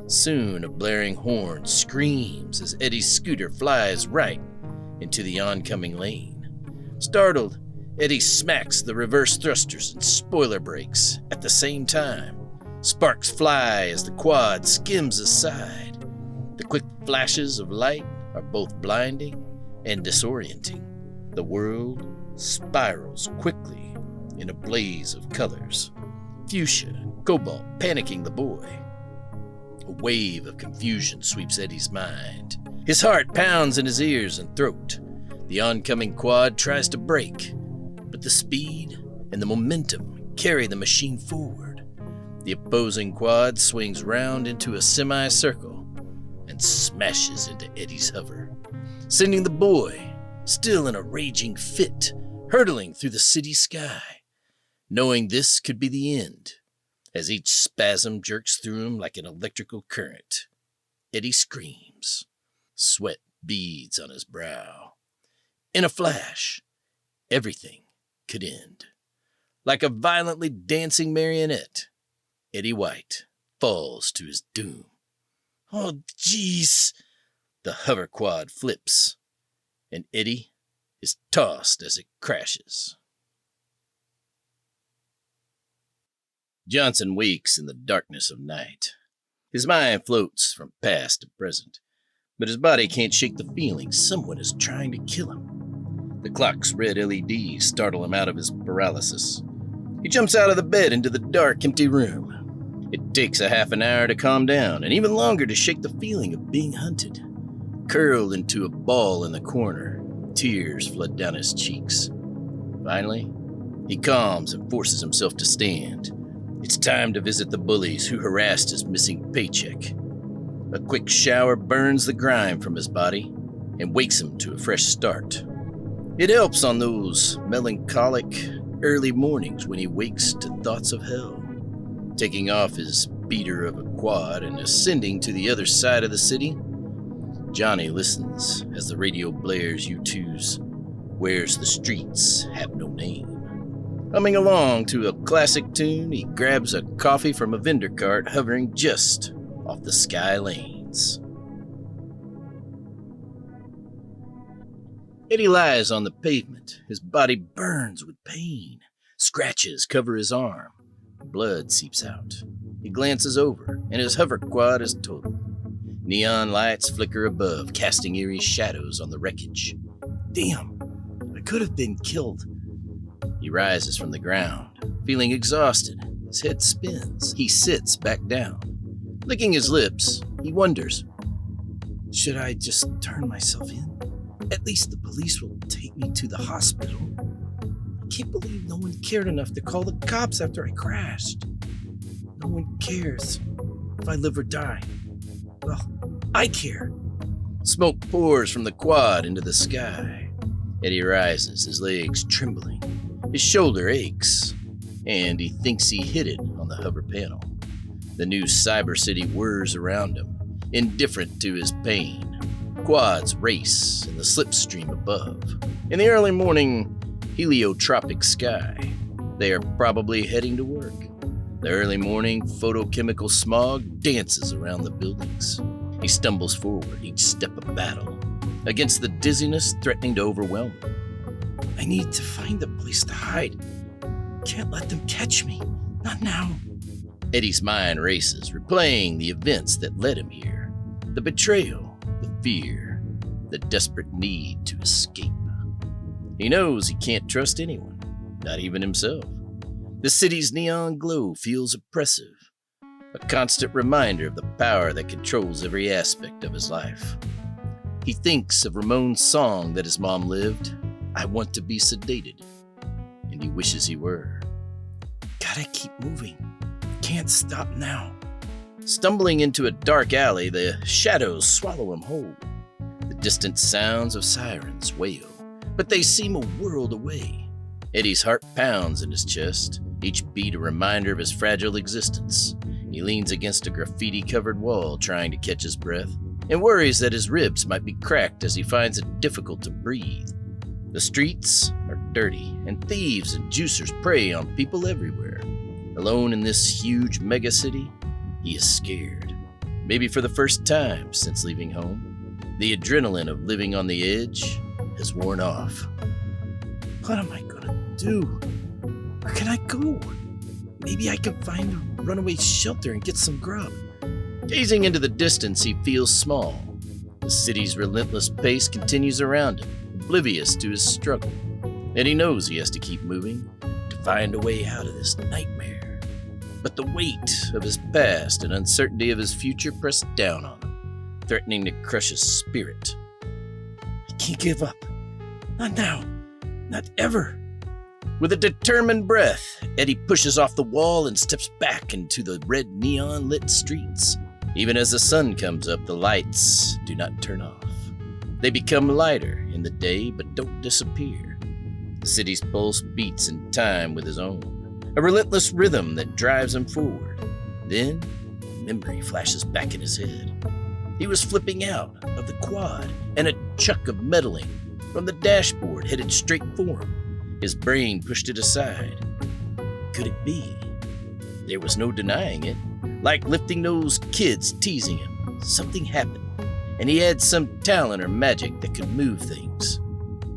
Soon, a blaring horn screams as Eddie's scooter flies right into the oncoming lane. Startled, Eddie smacks the reverse thrusters and spoiler brakes at the same time. Sparks fly as the quad skims aside. The quick flashes of light are both blinding and disorienting. The world spirals quickly in a blaze of colors. Fuchsia and cobalt panicking the boy. A wave of confusion sweeps Eddie's mind. His heart pounds in his ears and throat. The oncoming quad tries to brake, but the speed and the momentum carry the machine forward. The opposing quad swings round into a semicircle and smashes into Eddie's hover, sending the boy, still in a raging fit, hurtling through the city sky. Knowing this could be the end, as each spasm jerks through him like an electrical current, Eddie screams. Sweat beads on his brow. In a flash, everything could end. Like a violently dancing marionette, Eddie White falls to his doom. Oh, jeez! The hover quad flips, and Eddie is tossed as it crashes. Johnson wakes in the darkness of night. His mind floats from past to present, but his body can't shake the feeling someone is trying to kill him. The clock's red LEDs startle him out of his paralysis. He jumps out of the bed into the dark, empty room. It takes a half an hour to calm down, and even longer to shake the feeling of being hunted. Curled into a ball in the corner, tears flood down his cheeks. Finally, he calms and forces himself to stand. It's time to visit the bullies who harassed his missing paycheck. A quick shower burns the grime from his body and wakes him to a fresh start. It helps on those melancholic early mornings when he wakes to thoughts of hell. Taking off his beater of a quad and ascending to the other side of the city, Johnny listens as the radio blares U2's Where's the Streets Have No Name. Humming along to a classic tune, he grabs a coffee from a vendor cart hovering just off the sky lanes. Eddie lies on the pavement. His body burns with pain. Scratches cover his arm. Blood seeps out. He glances over, and his hover quad is totaled. Neon lights flicker above, casting eerie shadows on the wreckage. Damn, I could have been killed. He rises from the ground, feeling exhausted. His head spins. He sits back down. Licking his lips, he wonders, should I just turn myself in? At least the police will take me to the hospital. I can't believe no one cared enough to call the cops after I crashed. No one cares if I live or die. Well, I care. Smoke pours from the quad into the sky. Eddie rises, his legs trembling. His shoulder aches, and he thinks he hit it on the hover panel. The new cyber city whirs around him, indifferent to his pain. Quads race in the slipstream above. In the early morning heliotropic sky, they are probably heading to work. The early morning photochemical smog dances around the buildings. He stumbles forward, each step a battle, against the dizziness threatening to overwhelm him. I need to find a place to hide. Can't let them catch me. Not now. Eddie's mind races, replaying the events that led him here. The betrayal, the fear, the desperate need to escape. He knows he can't trust anyone, not even himself. The city's neon glow feels oppressive, a constant reminder of the power that controls every aspect of his life. He thinks of Ramon's song that his mom lived, "I want to be sedated," and he wishes he were. Gotta keep moving. Can't stop now. Stumbling into a dark alley, the shadows swallow him whole. The distant sounds of sirens wail, but they seem a world away. Eddie's heart pounds in his chest, each beat a reminder of his fragile existence. He leans against a graffiti-covered wall, trying to catch his breath, and worries that his ribs might be cracked as he finds it difficult to breathe. The streets are dirty, and thieves and juicers prey on people everywhere. Alone in this huge megacity, he is scared. Maybe for the first time since leaving home, the adrenaline of living on the edge has worn off. What am I gonna do? Where can I go? Maybe I can find a runaway shelter and get some grub. Gazing into the distance, he feels small. The city's relentless pace continues around him, oblivious to his struggle. And he knows he has to keep moving to find a way out of this nightmare. But the weight of his past and uncertainty of his future press down on him, threatening to crush his spirit. I can't give up. Not now. Not ever. With a determined breath, Eddie pushes off the wall and steps back into the red neon-lit streets. Even as the sun comes up, the lights do not turn off. They become lighter in the day, but don't disappear. The city's pulse beats in time with his own, a relentless rhythm that drives him forward. Then, memory flashes back in his head. He was flipping out of the quad, and a chuck of meddling from the dashboard headed straight for him. His brain pushed it aside. Could it be? There was no denying it. Like lifting those kids teasing him, something happened, and he had some talent or magic that could move things.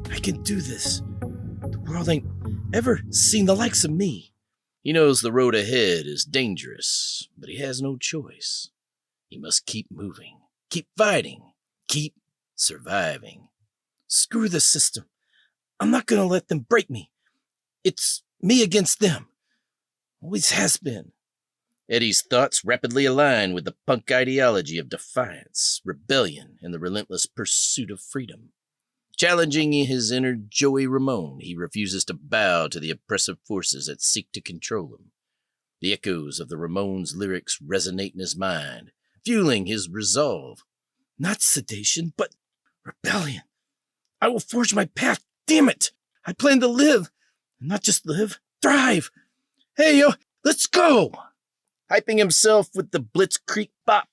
I can do this. The world ain't ever seen the likes of me. He knows the road ahead is dangerous, but he has no choice. He must keep moving, keep fighting, keep surviving. Screw the system. I'm not gonna let them break me. It's me against them. Always has been. Eddie's thoughts rapidly align with the punk ideology of defiance, rebellion, and the relentless pursuit of freedom. Challenging his inner Joey Ramone, he refuses to bow to the oppressive forces that seek to control him. The echoes of the Ramones' lyrics resonate in his mind, fueling his resolve. Not sedation, but rebellion. I will forge my path. Damn it! I plan to live. Not just live, thrive. Hey, yo, let's go! Hyping himself with the Blitzkrieg bop,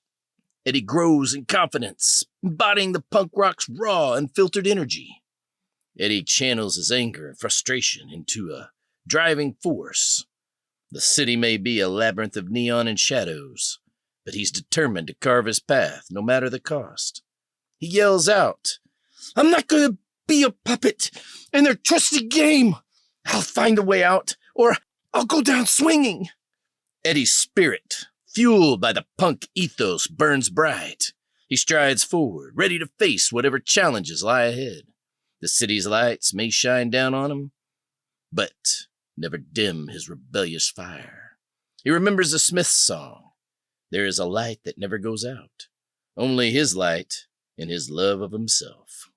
Eddie grows in confidence, embodying the punk rock's raw, unfiltered energy. Eddie channels his anger and frustration into a driving force. The city may be a labyrinth of neon and shadows, but he's determined to carve his path, no matter the cost. He yells out, I'm not going to be a puppet in their trusty game. I'll find a way out, or I'll go down swinging. Eddie's spirit, fueled by the punk ethos, burns bright. He strides forward, ready to face whatever challenges lie ahead. The city's lights may shine down on him, but never dim his rebellious fire. He remembers the Smiths song, There is a light that never goes out. Only his light and his love of himself.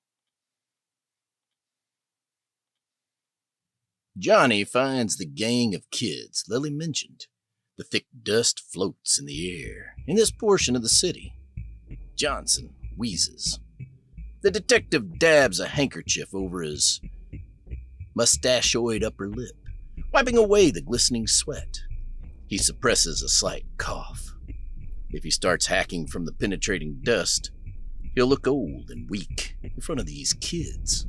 Johnny finds the gang of kids Lilli mentioned. The thick dust floats in the air in this portion of the city. Johnson wheezes. The detective dabs a handkerchief over his mustachioid upper lip, wiping away the glistening sweat. He suppresses a slight cough. If he starts hacking from the penetrating dust, he'll look old and weak in front of these kids.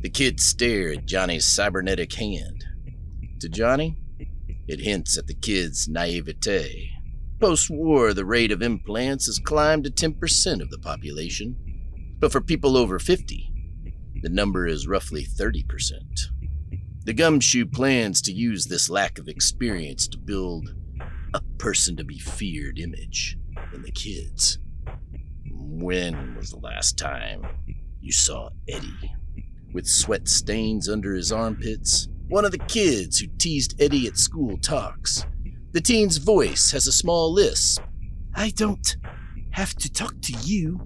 The kids stare at Johnny's cybernetic hand. To Johnny, it hints at the kids' naivete. Post-war, the rate of implants has climbed to 10% of the population, but for people over 50, the number is roughly 30%. The gumshoe plans to use this lack of experience to build a person-to-be-feared image in the kids. When was the last time you saw Eddie? With sweat stains under his armpits, one of the kids who teased Eddie at school talks. The teen's voice has a small lisp. I don't have to talk to you.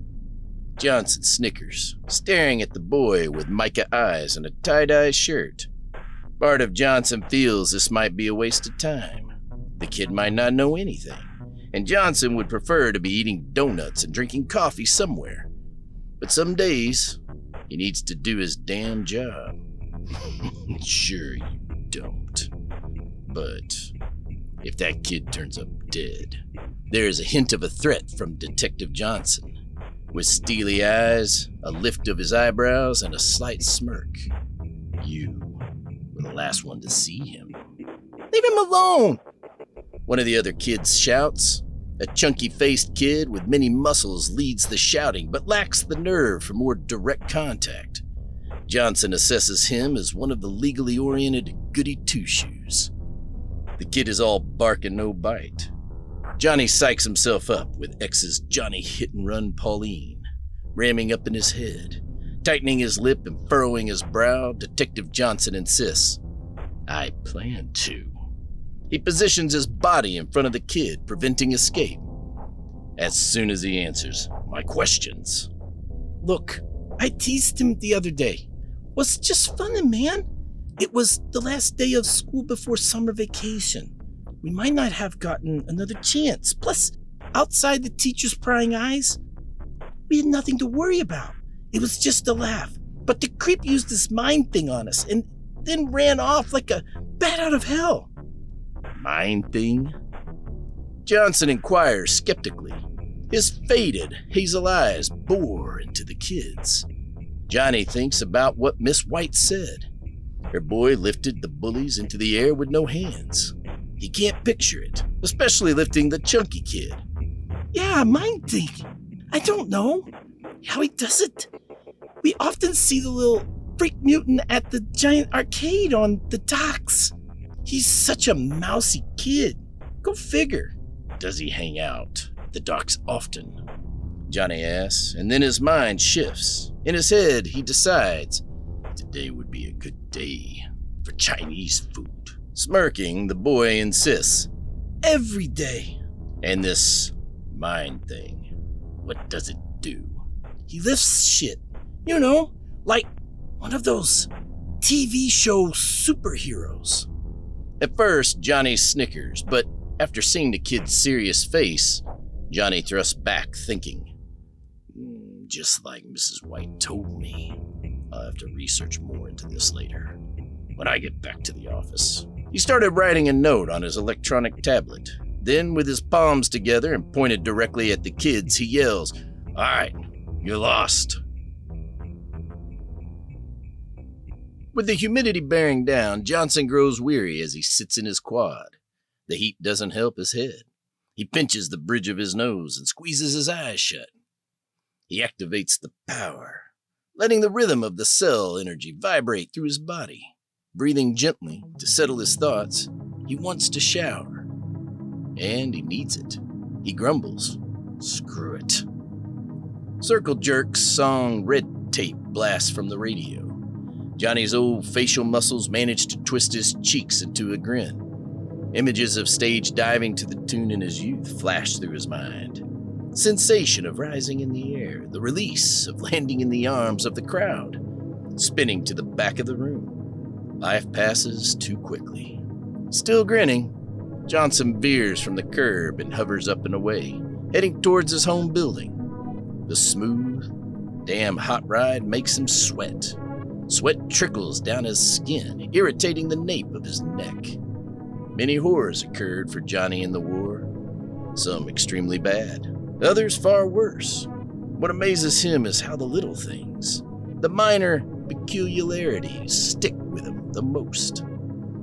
Johnson snickers, staring at the boy with mica eyes and a tie-dye shirt. Part of Johnson feels this might be a waste of time. The kid might not know anything, and Johnson would prefer to be eating donuts and drinking coffee somewhere. But some days, he needs to do his damn job. Sure you don't. But if that kid turns up dead, there is a hint of a threat from Detective Johnson. With steely eyes, a lift of his eyebrows, and a slight smirk. You were the last one to see him. Leave him alone! One of the other kids shouts. A chunky-faced kid with many muscles leads the shouting, but lacks the nerve for more direct contact. Johnson assesses him as one of the legally oriented goody two-shoes. The kid is all bark and no bite. Johnny psychs himself up with X's Johnny hit-and-run Pauline, ramming up in his head. Tightening his lip and furrowing his brow, Detective Johnson insists, I plan to. He positions his body in front of the kid, preventing escape. As soon as he answers my questions. Look, I teased him the other day. Was just funny, man. It was the last day of school before summer vacation. We might not have gotten another chance. Plus, outside the teacher's prying eyes, we had nothing to worry about. It was just a laugh. But the creep used this mind thing on us and then ran off like a bat out of hell. Mind thing? Johnson inquires skeptically. His faded, hazel eyes bore into the kids. Johnny thinks about what Miss White said. Her boy lifted the bullies into the air with no hands. He can't picture it, especially lifting the chunky kid. Yeah, mind thing. I don't know how he does it. We often see the little freak mutant at the giant arcade on the docks. He's such a mousy kid. Go figure. Does he hang out at the docks often? Johnny asks, and then his mind shifts. In his head, he decides today would be a good day for Chinese food. Smirking, the boy insists, every day. And this mind thing, what does it do? He lifts shit, like one of those TV show superheroes. At first, Johnny snickers, but after seeing the kid's serious face, Johnny thrusts back, thinking, just like Mrs. White told me. I'll have to research more into this later, when I get back to the office. He started writing a note on his electronic tablet. Then, with his palms together and pointed directly at the kids, he yells, All right, you're lost. With the humidity bearing down, Johnson grows weary as he sits in his quad. The heat doesn't help his head. He pinches the bridge of his nose and squeezes his eyes shut. He activates the power, letting the rhythm of the cell energy vibrate through his body. Breathing gently to settle his thoughts, he wants to shower. And he needs it. He grumbles, Screw it. Circle Jerk's song Red Tape blasts from the radio. Johnny's old facial muscles manage to twist his cheeks into a grin. Images of stage diving to the tune in his youth flash through his mind. Sensation of rising in the air, the release of landing in the arms of the crowd, spinning to the back of the room. Life passes too quickly. Still grinning, Johnson veers from the curb and hovers up and away, heading towards his home building. The smooth, damn hot ride makes him sweat. Sweat trickles down his skin, irritating the nape of his neck. Many horrors occurred for Johnny in the war, some extremely bad, others far worse. What amazes him is how the little things, the minor peculiarities, stick with him the most.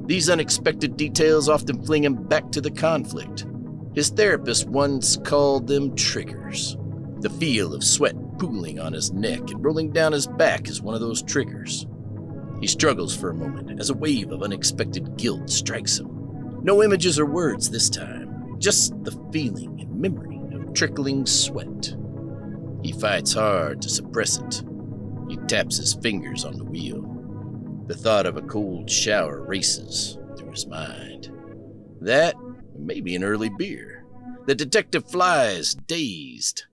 These unexpected details often fling him back to the conflict. His therapist once called them triggers. The feel of sweat pooling on his neck and rolling down his back is one of those triggers. He struggles for a moment as a wave of unexpected guilt strikes him. No images or words this time, just the feeling and memory of trickling sweat. He fights hard to suppress it. He taps his fingers on the wheel. The thought of a cold shower races through his mind. That, maybe an early beer. The detective flies, dazed.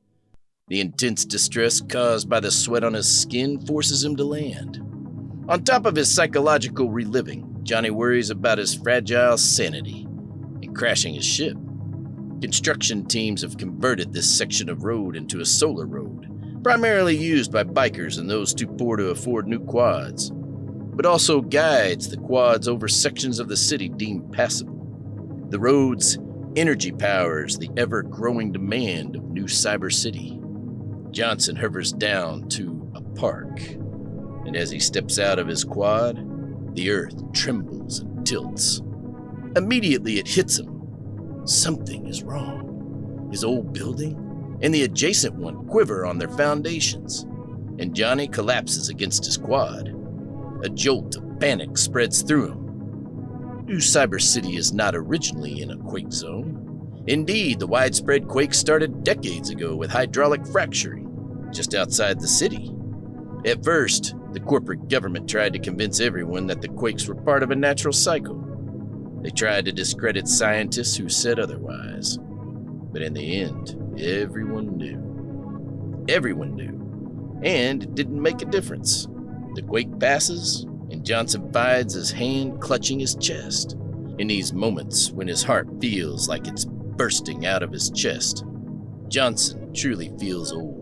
The intense distress caused by the sweat on his skin forces him to land. On top of his psychological reliving, Johnny worries about his fragile sanity and crashing his ship. Construction teams have converted this section of road into a solar road, primarily used by bikers and those too poor to afford new quads, but also guides the quads over sections of the city deemed passable. The road's energy powers the ever-growing demand of new cyber city. Johnson hovers down to a park, and as he steps out of his quad, the earth trembles and tilts. Immediately it hits him. Something is wrong. His old building and the adjacent one quiver on their foundations, and Johnny collapses against his quad. A jolt of panic spreads through him. New Cyber City is not originally in a quake zone. Indeed, the widespread quake started decades ago with hydraulic fracturing just outside the city. At first, the corporate government tried to convince everyone that the quakes were part of a natural cycle. They tried to discredit scientists who said otherwise. But in the end, everyone knew. Everyone knew. And it didn't make a difference. The quake passes, and Johnson finds his hand clutching his chest. In these moments when his heart feels like it's bursting out of his chest, Johnson truly feels old.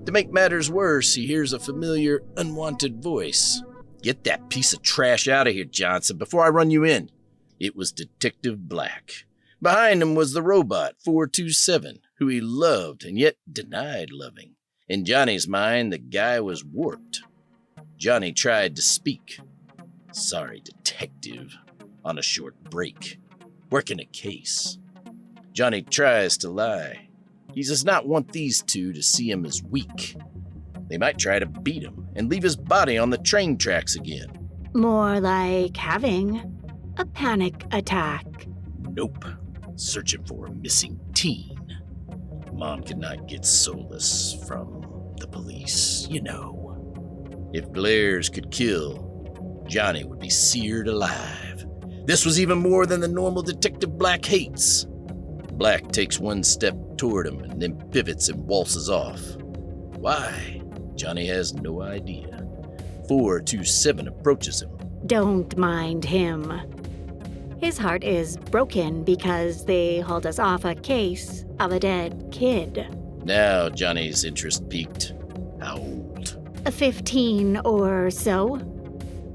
To make matters worse, he hears a familiar, unwanted voice. "Get that piece of trash out of here, Johnson, before I run you in." It was Detective Black. Behind him was the robot, 427, who he loved and yet denied loving. In Johnny's mind, the guy was warped. Johnny tried to speak. "Sorry, detective. On a short break. Working a case." Johnny tries to lie. He does not want these two to see him as weak. They might try to beat him and leave his body on the train tracks again. More like having a panic attack. Nope. Searching for a missing teen. Mom could not get solace from the police, you know. If glares could kill, Johnny would be seared alive. This was even more than the normal Detective Black hates. Black takes one step toward him and then pivots and waltzes off. Why? Johnny has no idea. 427 approaches him. Don't mind him. His heart is broken because they hauled us off a case of a dead kid. Now Johnny's interest peaked. How old? 15 or so.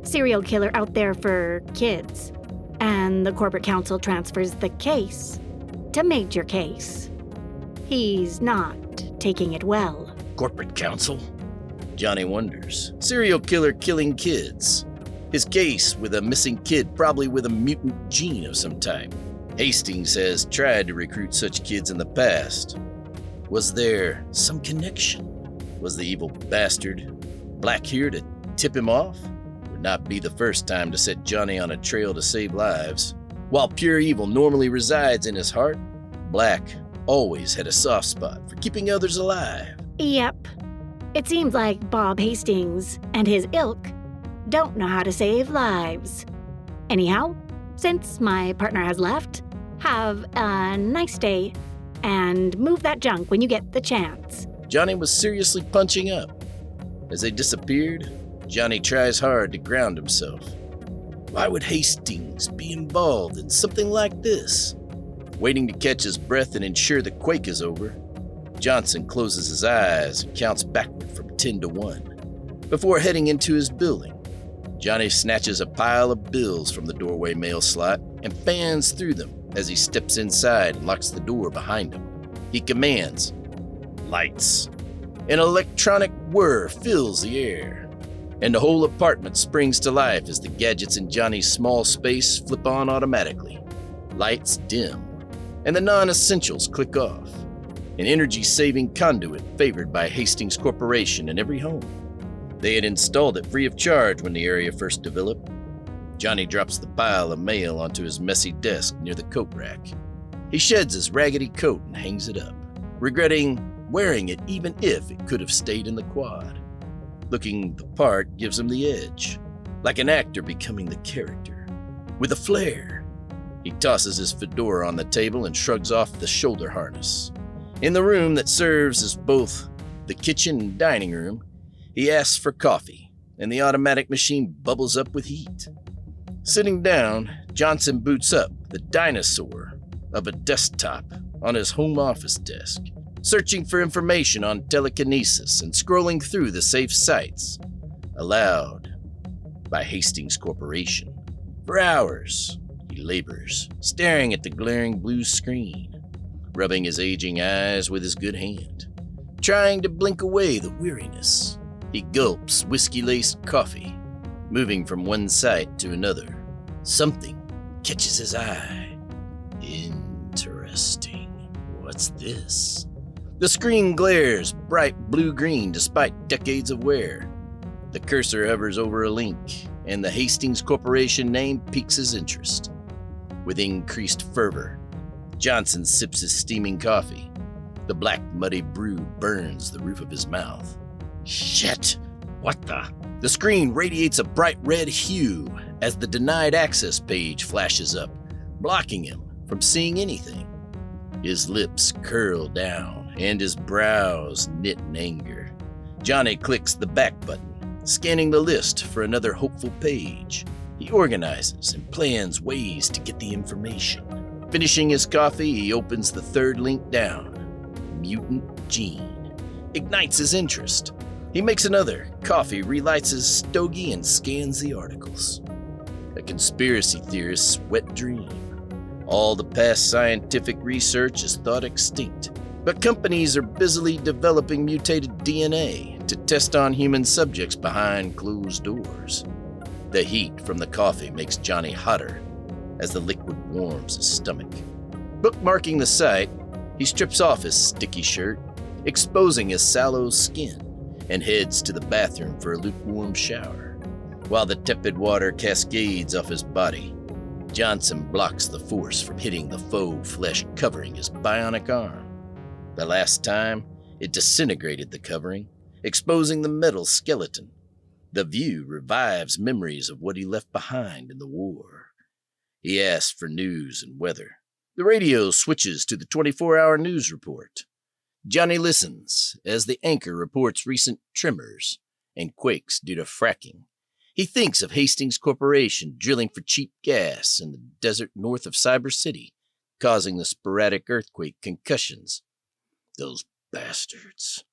Serial killer out there for kids. And the corporate council transfers the case to Major Case. He's not taking it well. Corporate council? Johnny wonders. Serial killer killing kids. His case with a missing kid, probably with a mutant gene of some type. Hastings has tried to recruit such kids in the past. Was there some connection? Was the evil bastard Black here to tip him off? Would not be the first time to set Johnny on a trail to save lives. While pure evil normally resides in his heart, Black always had a soft spot for keeping others alive. Yep. It seems like Bob Hastings and his ilk don't know how to save lives. Anyhow, since my partner has left, have a nice day and move that junk when you get the chance. Johnny was seriously punching up. As they disappeared, Johnny tries hard to ground himself. Why would Hastings be involved in something like this? Waiting to catch his breath and ensure the quake is over, Johnson closes his eyes and counts backward from 10. 10 to 1. Before heading into his building, Johnny snatches a pile of bills from the doorway mail slot and fans through them as he steps inside and locks the door behind him. He commands, "Lights." An electronic whir fills the air, and the whole apartment springs to life as the gadgets in Johnny's small space flip on automatically. Lights dim, and the non-essentials click off, an energy-saving conduit favored by Hastings Corporation in every home. They had installed it free of charge when the area first developed. Johnny drops the pile of mail onto his messy desk near the coat rack. He sheds his raggedy coat and hangs it up, regretting wearing it even if it could have stayed in the quad. Looking the part gives him the edge, like an actor becoming the character. With a flair, he tosses his fedora on the table and shrugs off the shoulder harness. In the room that serves as both the kitchen and dining room, he asks for coffee, and the automatic machine bubbles up with heat. Sitting down, Johnson boots up the dinosaur of a desktop on his home office desk, searching for information on telekinesis and scrolling through the safe sites allowed by Hastings Corporation. For hours, he labors, staring at the glaring blue screen, rubbing his aging eyes with his good hand, trying to blink away the weariness. He gulps whiskey-laced coffee, moving from one site to another. Something catches his eye. Interesting. What's this? The screen glares bright blue-green despite decades of wear. The cursor hovers over a link, and the Hastings Corporation name piques his interest. With increased fervor, Johnson sips his steaming coffee. The black, muddy brew burns the roof of his mouth. Shit! What the? The screen radiates a bright red hue as the denied access page flashes up, blocking him from seeing anything. His lips curl down and his brows knit in anger. Johnny clicks the back button, scanning the list for another hopeful page. He organizes and plans ways to get the information. Finishing his coffee, he opens the third link down. Mutant Gene. Ignites his interest. He makes another coffee, relights his stogie, and scans the articles. A conspiracy theorist's wet dream. All the past scientific research is thought extinct, but companies are busily developing mutated DNA to test on human subjects behind closed doors. The heat from the coffee makes Johnny hotter as the liquid warms his stomach. Bookmarking the site, he strips off his sticky shirt, exposing his sallow skin, and heads to the bathroom for a lukewarm shower. While the tepid water cascades off his body, Johnson blocks the force from hitting the faux flesh covering his bionic arm. The last time, it disintegrated the covering, exposing the metal skeleton. The view revives memories of what he left behind in the war. He asks for news and weather. The radio switches to the 24-hour news report. Johnny listens as the anchor reports recent tremors and quakes due to fracking. He thinks of Hastings Corporation drilling for cheap gas in the desert north of Cyber City, causing the sporadic earthquake concussions. Those bastards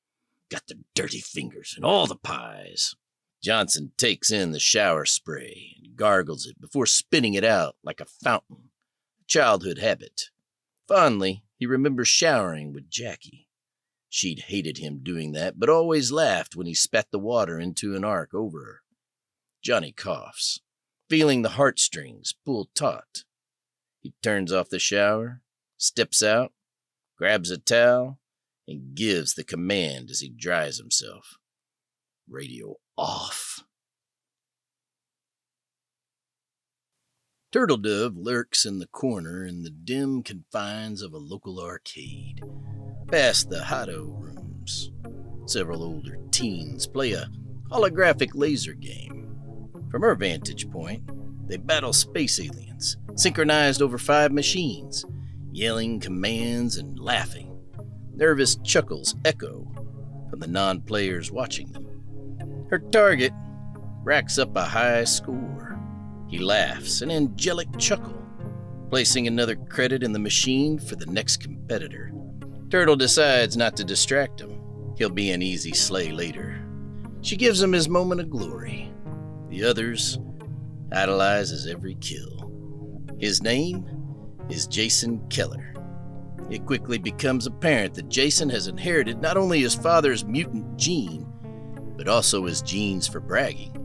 got the dirty fingers in all the pies. Johnson takes in the shower spray and gargles it before spitting it out like a fountain, a childhood habit. Fondly, he remembers showering with Jackie. She'd hated him doing that, but always laughed when he spat the water into an arc over her. Johnny coughs, feeling the heartstrings pull taut. He turns off the shower, steps out, grabs a towel, and gives the command as he dries himself. Radio off. Turtle Dove lurks in the corner in the dim confines of a local arcade. Past the Hotto rooms, several older teens play a holographic laser game. From her vantage point, they battle space aliens, synchronized over 5 machines, yelling commands and laughing. Nervous chuckles echo from the non-players watching them. Her target racks up a high score. He laughs, an angelic chuckle, placing another credit in the machine for the next competitor. Turtle decides not to distract him. He'll be an easy slay later. She gives him his moment of glory. The others idolize his every kill. His name is Jason Keller. It quickly becomes apparent that Jason has inherited not only his father's mutant gene, but also his genes for bragging.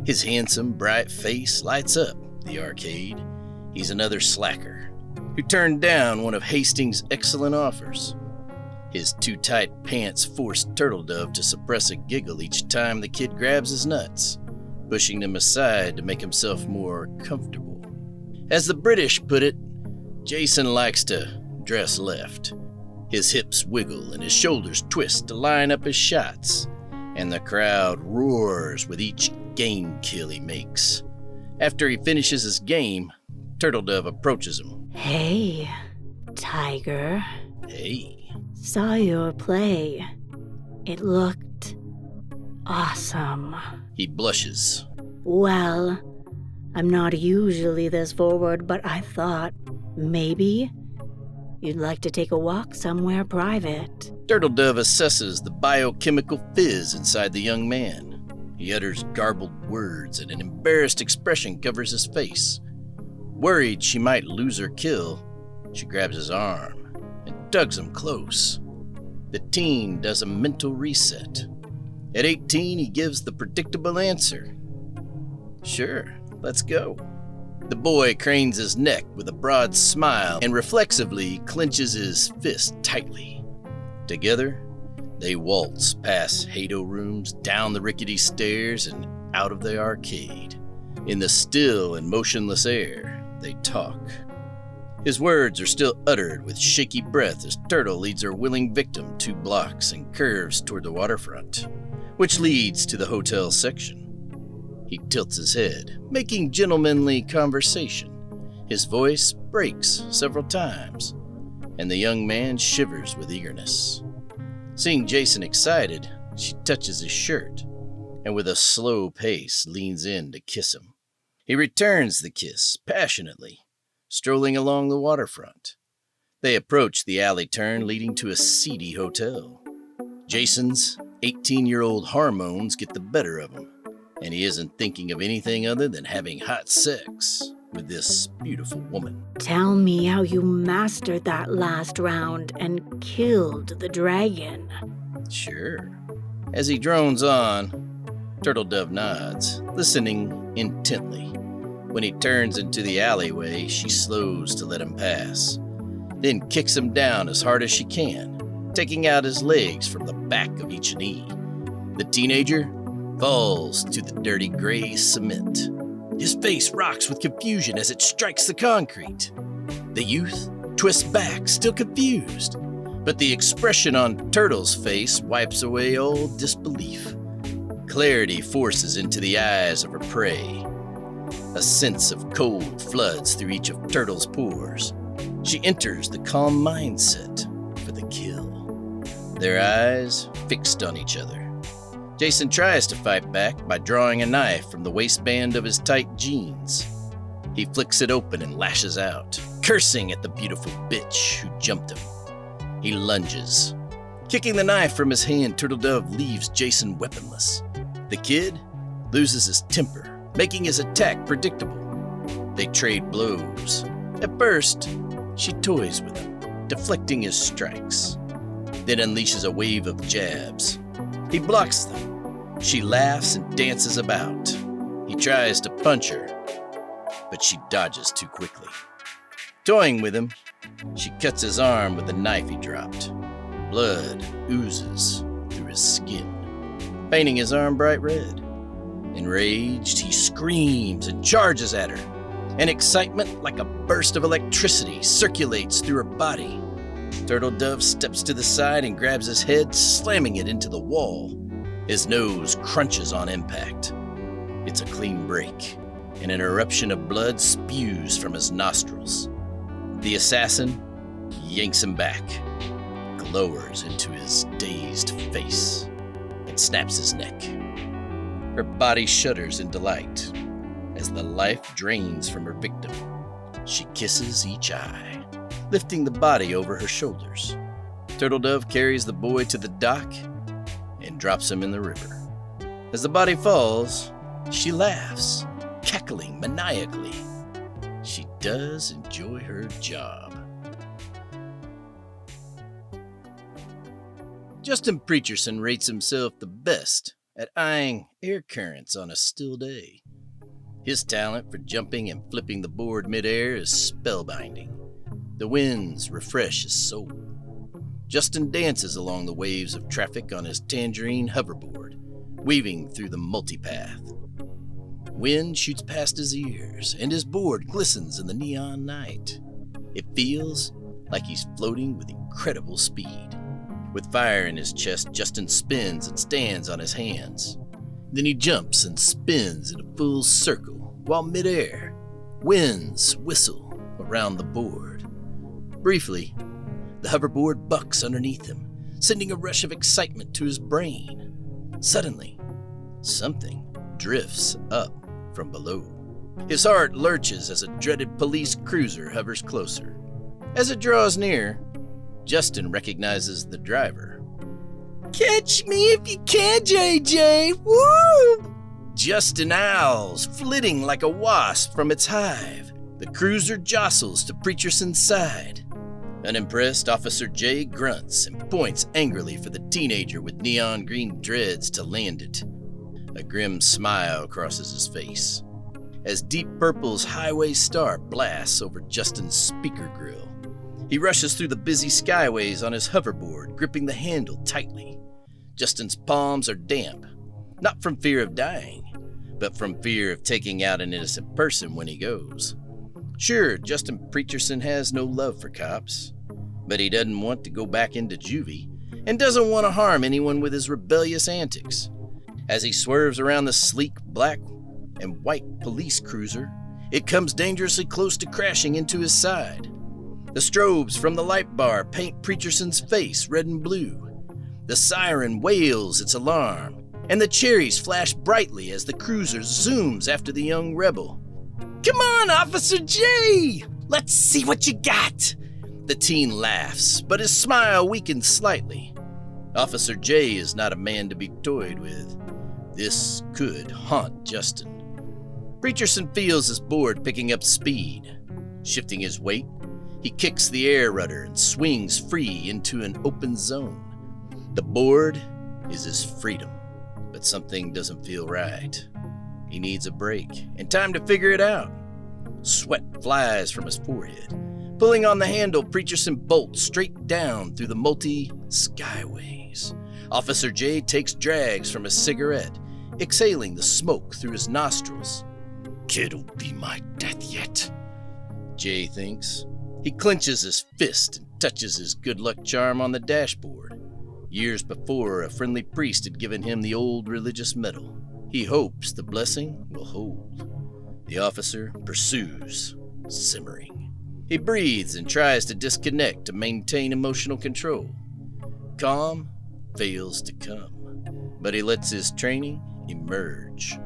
His handsome, bright face lights up the arcade. He's another slacker who turned down one of Hastings' excellent offers. His too-tight pants force Turtle Dove to suppress a giggle each time the kid grabs his nuts, pushing them aside to make himself more comfortable. As the British put it, Jason likes to dress left. His hips wiggle and his shoulders twist to line up his shots, and the crowd roars with each game kill he makes. After he finishes his game, Turtle Dove approaches him. Hey, Tiger. Hey. Saw your play. It looked awesome. He blushes. Well, I'm not usually this forward, but I thought maybe you'd like to take a walk somewhere private. Turtle Dove assesses the biochemical fizz inside the young man. He utters garbled words and an embarrassed expression covers his face. Worried she might lose her kill, she grabs his arm and tugs him close. The teen does a mental reset. At 18, he gives the predictable answer. Sure, let's go. The boy cranes his neck with a broad smile and reflexively clenches his fist tightly. Together, they waltz past Hato rooms, down the rickety stairs, and out of the arcade. In the still and motionless air, they talk. His words are still uttered with shaky breath as Turtle leads her willing victim 2 blocks and curves toward the waterfront, which leads to the hotel section. He tilts his head, making gentlemanly conversation. His voice breaks several times, and the young man shivers with eagerness. Seeing Jason excited, she touches his shirt, and with a slow pace leans in to kiss him. He returns the kiss passionately, strolling along the waterfront. They approach the alley turn leading to a seedy hotel. Jason's 18-year-old hormones get the better of him, and he isn't thinking of anything other than having hot sex with this beautiful woman. Tell me how you mastered that last round and killed the dragon. Sure. As he drones on, Turtle Dove nods, listening intently. When he turns into the alleyway, she slows to let him pass, then kicks him down as hard as she can, taking out his legs from the back of each knee. The teenager falls to the dirty gray cement. His face rocks with confusion as it strikes the concrete. The youth twists back, still confused, but the expression on Turtle's face wipes away all disbelief. Clarity forces into the eyes of her prey. A sense of cold floods through each of Turtle's pores. She enters the calm mindset for the kill. Their eyes fixed on each other. Jason tries to fight back by drawing a knife from the waistband of his tight jeans. He flicks it open and lashes out, cursing at the beautiful bitch who jumped him. He lunges. Kicking the knife from his hand, Turtle Dove leaves Jason weaponless. The kid loses his temper, making his attack predictable. They trade blows. At first, she toys with him, deflecting his strikes, then unleashes a wave of jabs. He blocks them. She laughs and dances about. He tries to punch her, but she dodges too quickly. Toying with him, she cuts his arm with the knife he dropped. Blood oozes through his skin, painting his arm bright red. Enraged, he screams and charges at her. An excitement like a burst of electricity circulates through her body. Turtle Dove steps to the side and grabs his head, slamming it into the wall. His nose crunches on impact. It's a clean break, and an eruption of blood spews from his nostrils. The assassin yanks him back, glowers into his dazed face, and snaps his neck. Her body shudders in delight as the life drains from her victim. She kisses each eye, lifting the body over her shoulders. Turtle Dove carries the boy to the dock and drops him in the river. As the body falls, she laughs, cackling maniacally. She does enjoy her job. Justin Preacherson rates himself the best at eyeing air currents on a still day. His talent for jumping and flipping the board midair is spellbinding. The winds refresh his soul. Justin dances along the waves of traffic on his tangerine hoverboard, weaving through the multipath. Wind shoots past his ears, and his board glistens in the neon night. It feels like he's floating with incredible speed. With fire in his chest, Justin spins and stands on his hands. Then he jumps and spins in a full circle, while midair, winds whistle around the board. Briefly, the hoverboard bucks underneath him, sending a rush of excitement to his brain. Suddenly, something drifts up from below. His heart lurches as a dreaded police cruiser hovers closer. As it draws near, Justin recognizes the driver. "Catch me if you can, JJ! Woo!" Justin owls, flitting like a wasp from its hive. The cruiser jostles to Preacherson's side. Unimpressed, Officer J grunts and points angrily for the teenager with neon green dreads to land it. A grim smile crosses his face as Deep Purple's Highway Star blasts over Justin's speaker grill. He rushes through the busy skyways on his hoverboard, gripping the handle tightly. Justin's palms are damp, not from fear of dying, but from fear of taking out an innocent person when he goes. Sure, Justin Preacherson has no love for cops, but he doesn't want to go back into juvie and doesn't want to harm anyone with his rebellious antics. As he swerves around the sleek black and white police cruiser, it comes dangerously close to crashing into his side. The strobes from the light bar paint Preacherson's face red and blue. The siren wails its alarm, and the cherries flash brightly as the cruiser zooms after the young rebel. "Come on, Officer J! Let's see what you got!" The teen laughs, but his smile weakens slightly. Officer J is not a man to be toyed with. This could haunt Justin. Preacherson feels his board picking up speed. Shifting his weight, he kicks the air rudder and swings free into an open zone. The board is his freedom, but something doesn't feel right. He needs a break and time to figure it out. Sweat flies from his forehead. Pulling on the handle, Preacherson bolts straight down through the multi-skyways. Officer J takes drags from his cigarette, exhaling the smoke through his nostrils. "Kid'll be my death yet," Jay thinks. He clenches his fist and touches his good luck charm on the dashboard. Years before, a friendly priest had given him the old religious medal. He hopes the blessing will hold. The officer pursues, simmering. He breathes and tries to disconnect to maintain emotional control. Calm fails to come, but he lets his training emerge.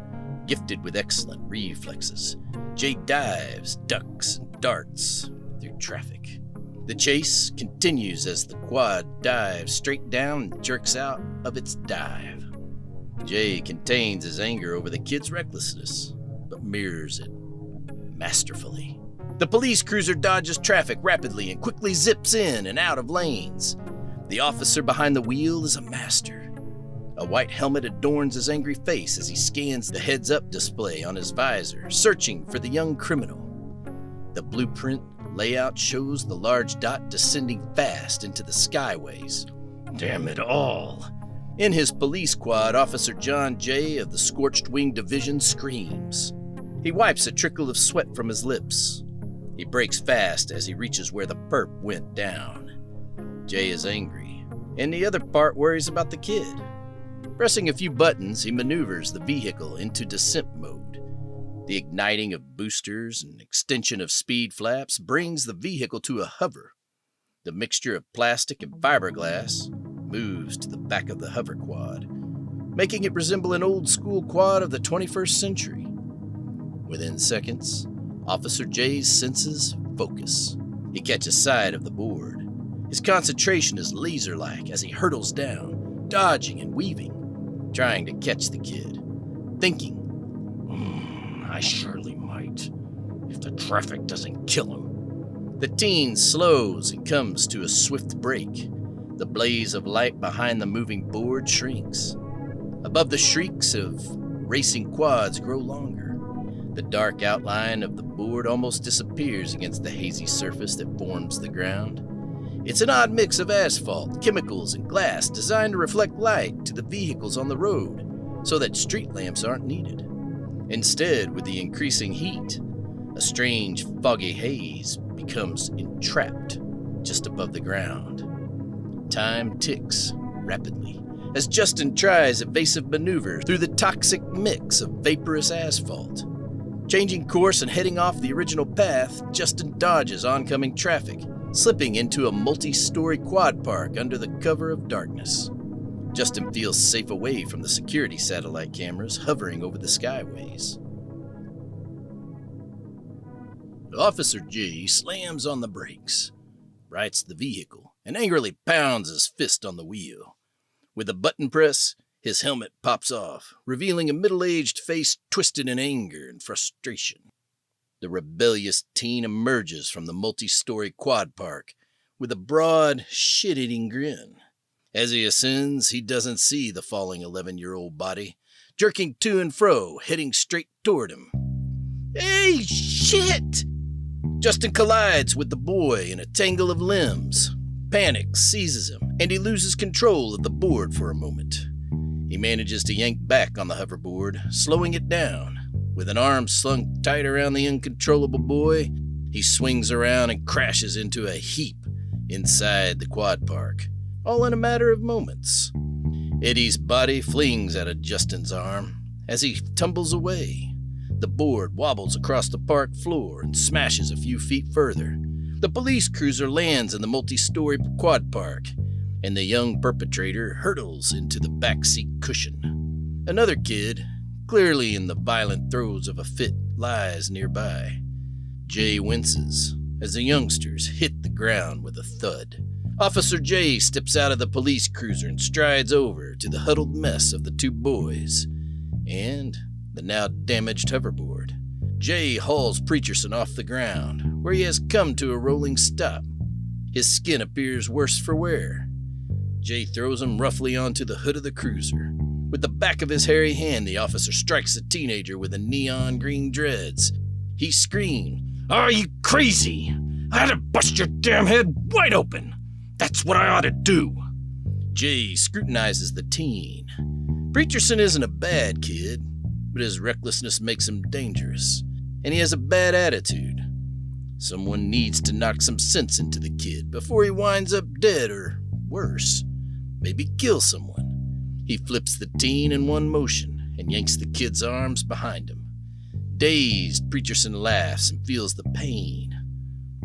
Gifted with excellent reflexes, Jay dives, ducks, and darts through traffic. The chase continues as the quad dives straight down and jerks out of its dive. Jay contains his anger over the kid's recklessness, but mirrors it masterfully. The police cruiser dodges traffic rapidly and quickly zips in and out of lanes. The officer behind the wheel is a master. A white helmet adorns his angry face as he scans the heads-up display on his visor, searching for the young criminal. The blueprint layout shows the large dot descending fast into the skyways. Damn it all. In his police quad, Officer John J. of the Scorched Wing Division screams. He wipes a trickle of sweat from his lips. He brakes fast as he reaches where the perp went down. Jay is angry, and the other part worries about the kid. Pressing a few buttons, he maneuvers the vehicle into descent mode. The igniting of boosters and extension of speed flaps brings the vehicle to a hover. The mixture of plastic and fiberglass moves to the back of the hover quad, making it resemble an old-school quad of the 21st century. Within seconds, Officer J's senses focus. He catches sight of the board. His concentration is laser-like as he hurtles down, dodging and weaving. trying to catch the kid, thinking, I surely might, if the traffic doesn't kill him. The teen slows and comes to a swift brake. The blaze of light behind the moving board shrinks. Above the shrieks of racing quads grow longer. The dark outline of the board almost disappears against the hazy surface that forms the ground. It's an odd mix of asphalt, chemicals, and glass designed to reflect light to the vehicles on the road so that street lamps aren't needed. Instead, with the increasing heat, a strange foggy haze becomes entrapped just above the ground. Time ticks rapidly as Justin tries evasive maneuvers through the toxic mix of vaporous asphalt. Changing course and heading off the original path, Justin dodges oncoming traffic, slipping into a multi-story quad park under the cover of darkness. Justin feels safe away from the security satellite cameras hovering over the skyways. Officer J slams on the brakes, rights the vehicle, and angrily pounds his fist on the wheel. With a button press, his helmet pops off, revealing a middle-aged face twisted in anger and frustration. The rebellious teen emerges from the multi-story quad park with a broad, shit-eating grin. As he ascends, he doesn't see the falling 11-year-old body, jerking to and fro, heading straight toward him. Hey, shit! Justin collides with the boy in a tangle of limbs. Panic seizes him, and he loses control of the board for a moment. He manages to yank back on the hoverboard, slowing it down. With an arm slung tight around the uncontrollable boy, he swings around and crashes into a heap inside the quad park, all in a matter of moments. Eddie's body flings out of Justin's arm as he tumbles away. The board wobbles across the park floor and smashes a few feet further. The police cruiser lands in the multi-story quad park, and the young perpetrator hurtles into the backseat cushion. Another kid, clearly in the violent throes of a fit, lies nearby. Jay winces as the youngsters hit the ground with a thud. Officer J steps out of the police cruiser and strides over to the huddled mess of the two boys and the now damaged hoverboard. Jay hauls Preacherson off the ground, where he has come to a rolling stop. His skin appears worse for wear. Jay throws him roughly onto the hood of the cruiser. With the back of his hairy hand, the officer strikes the teenager with the neon green dreads. He screams, "Are you crazy? I had to bust your damn head wide open. That's what I ought to do." Jay scrutinizes the teen. Preacherson isn't a bad kid, but his recklessness makes him dangerous, and he has a bad attitude. Someone needs to knock some sense into the kid before he winds up dead or, worse, maybe kill someone. He flips the teen in one motion and yanks the kid's arms behind him. Dazed, Preacherson laughs and feels the pain.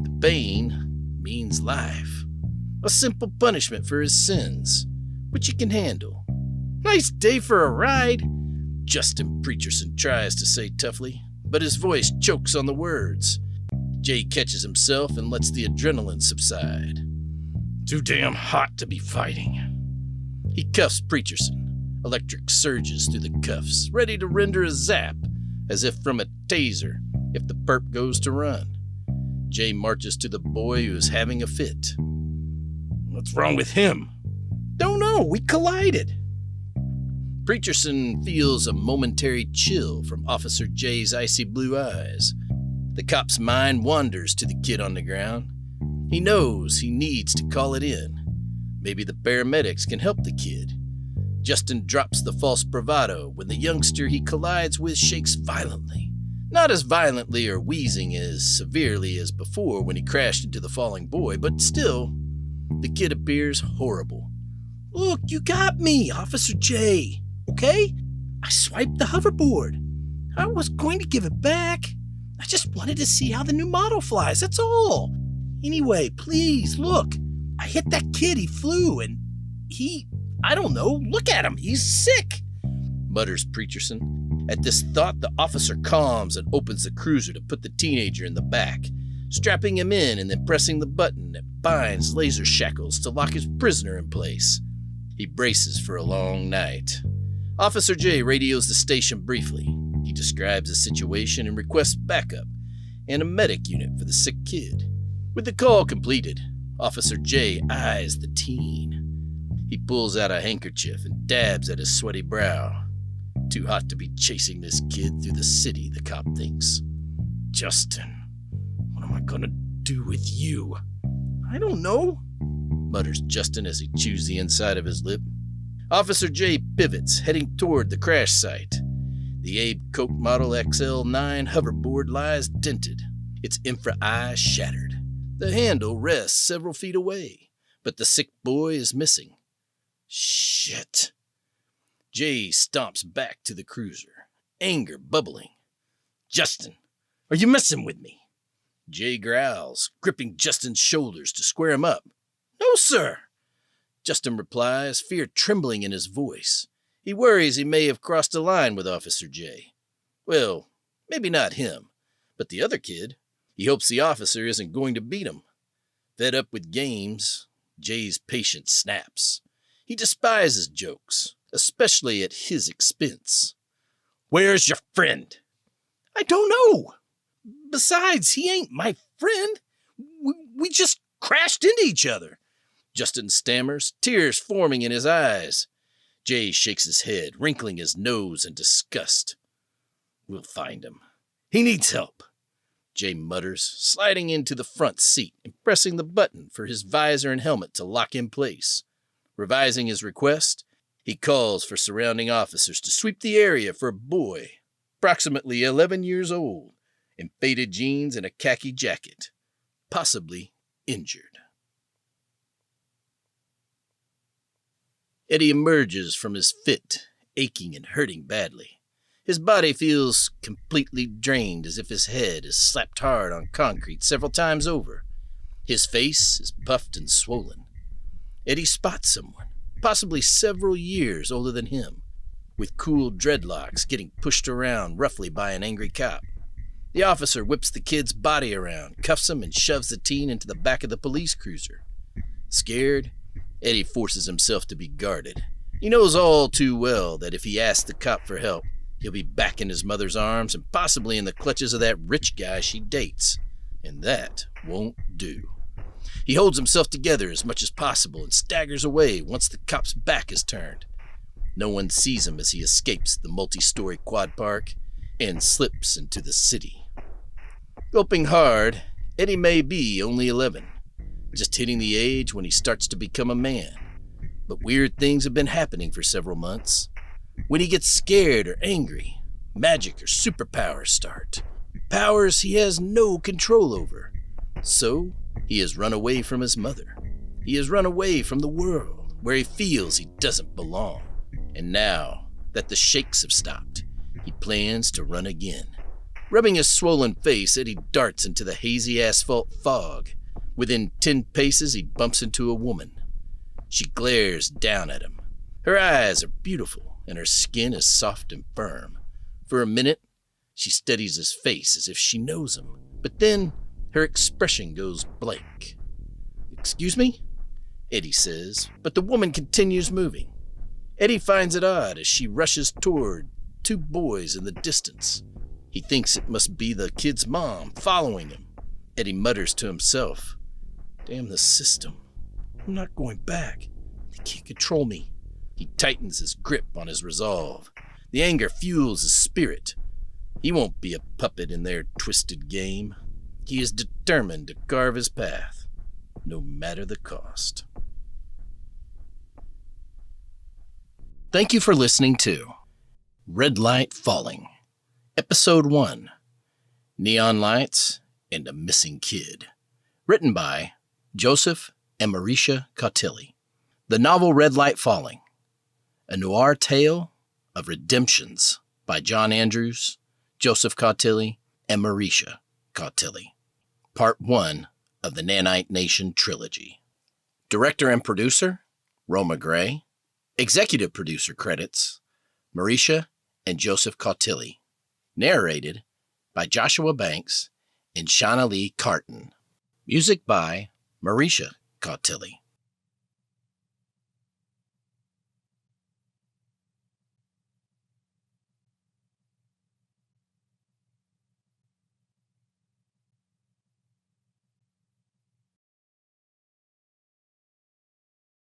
The pain means life. A simple punishment for his sins, which he can handle. "Nice day for a ride," Justin Preacherson tries to say toughly, but his voice chokes on the words. Jay catches himself and lets the adrenaline subside. "Too damn hot to be fighting." He cuffs Preacherson. Electric surges through the cuffs, ready to render a zap, as if from a taser, if the perp goes to run. Jay marches to the boy who is having a fit. "What's wrong with him?" "Don't know, we collided." Preacherson feels a momentary chill from Officer J's icy blue eyes. The cop's mind wanders to the kid on the ground. He knows he needs to call it in. Maybe the paramedics can help the kid. Justin drops the false bravado when the youngster he collides with shakes violently. Not as violently or wheezing as severely as before when he crashed into the falling boy, but still, the kid appears horrible. "Look, you got me, Officer J. Okay? I swiped the hoverboard. I was going to give it back. I just wanted to see how the new model flies, that's all. Anyway, please, look. I hit that kid, he flew, and I don't know, look at him, he's sick," mutters Preacherson. At this thought, the officer calms and opens the cruiser to put the teenager in the back, strapping him in and then pressing the button that binds laser shackles to lock his prisoner in place. He braces for a long night. Officer J radios the station briefly. He describes the situation and requests backup and a medic unit for the sick kid. With the call completed, Officer J eyes the teen. He pulls out a handkerchief and dabs at his sweaty brow. Too hot to be chasing this kid through the city, the cop thinks. Justin, what am I gonna do with you? I don't know, mutters Justin as he chews the inside of his lip. Officer J pivots, heading toward the crash site. The Abe Coke Model XL9 hoverboard lies dented, its infra eye shattered. The handle rests several feet away, but the sick boy is missing. Shit. Jay stomps back to the cruiser, anger bubbling. Justin, are you messing with me? Jay growls, gripping Justin's shoulders to square him up. No, sir. Justin replies, fear trembling in his voice. He worries he may have crossed a line with Officer J. Well, maybe not him, but the other kid. He hopes the officer isn't going to beat him. Fed up with games, Jay's patience snaps. He despises jokes, especially at his expense. Where's your friend? I don't know. Besides, he ain't my friend. We just crashed into each other. Justin stammers, tears forming in his eyes. Jay shakes his head, wrinkling his nose in disgust. We'll find him. He needs help. Jay mutters, sliding into the front seat and pressing the button for his visor and helmet to lock in place. Revising his request, he calls for surrounding officers to sweep the area for a boy, approximately 11 years old, in faded jeans and a khaki jacket, possibly injured. Eddie emerges from his fit, aching and hurting badly. His body feels completely drained, as if his head is slapped hard on concrete several times over. His face is puffed and swollen. Eddie spots someone, possibly several years older than him, with cool dreadlocks getting pushed around roughly by an angry cop. The officer whips the kid's body around, cuffs him, and shoves the teen into the back of the police cruiser. Scared, Eddie forces himself to be guarded. He knows all too well that if he asks the cop for help, he'll be back in his mother's arms and possibly in the clutches of that rich guy she dates. And that won't do. He holds himself together as much as possible and staggers away once the cop's back is turned. No one sees him as he escapes the multi-story quad park and slips into the city. Gulping hard, Eddie may be only 11, just hitting the age when he starts to become a man. But weird things have been happening for several months. When he gets scared or angry, magic or superpowers start. Powers he has no control over. So, he has run away from his mother. He has run away from the world, where he feels he doesn't belong. And now that the shakes have stopped, he plans to run again. Rubbing his swollen face, Eddie darts into the hazy asphalt fog. Within 10 paces, he bumps into a woman. She glares down at him. Her eyes are beautiful, and her skin is soft and firm. For a minute, she studies his face as if she knows him, but then her expression goes blank. "Excuse me?" Eddie says, but the woman continues moving. Eddie finds it odd as she rushes toward 2 boys in the distance. He thinks it must be the kid's mom following him. Eddie mutters to himself, "Damn the system. I'm not going back. They can't control me." He tightens his grip on his resolve. The anger fuels his spirit. He won't be a puppet in their twisted game. He is determined to carve his path, no matter the cost. Thank you for listening to Red Light Falling, Episode 1, Neon Lights and a Missing Kid. Written by Joseph and Marisha Cautilli. The novel Red Light Falling, a noir tale of redemptions by John Andrews, Joseph Cautilli, and Marisha Cautilli. Part 1 of the Nanite Nation trilogy. Director and producer, Roma Gray. Executive producer credits, Marisha and Joseph Cautilli. Narrated by Joshua Banks and Shauna Lee Carton. Music by Marisha Cautilli.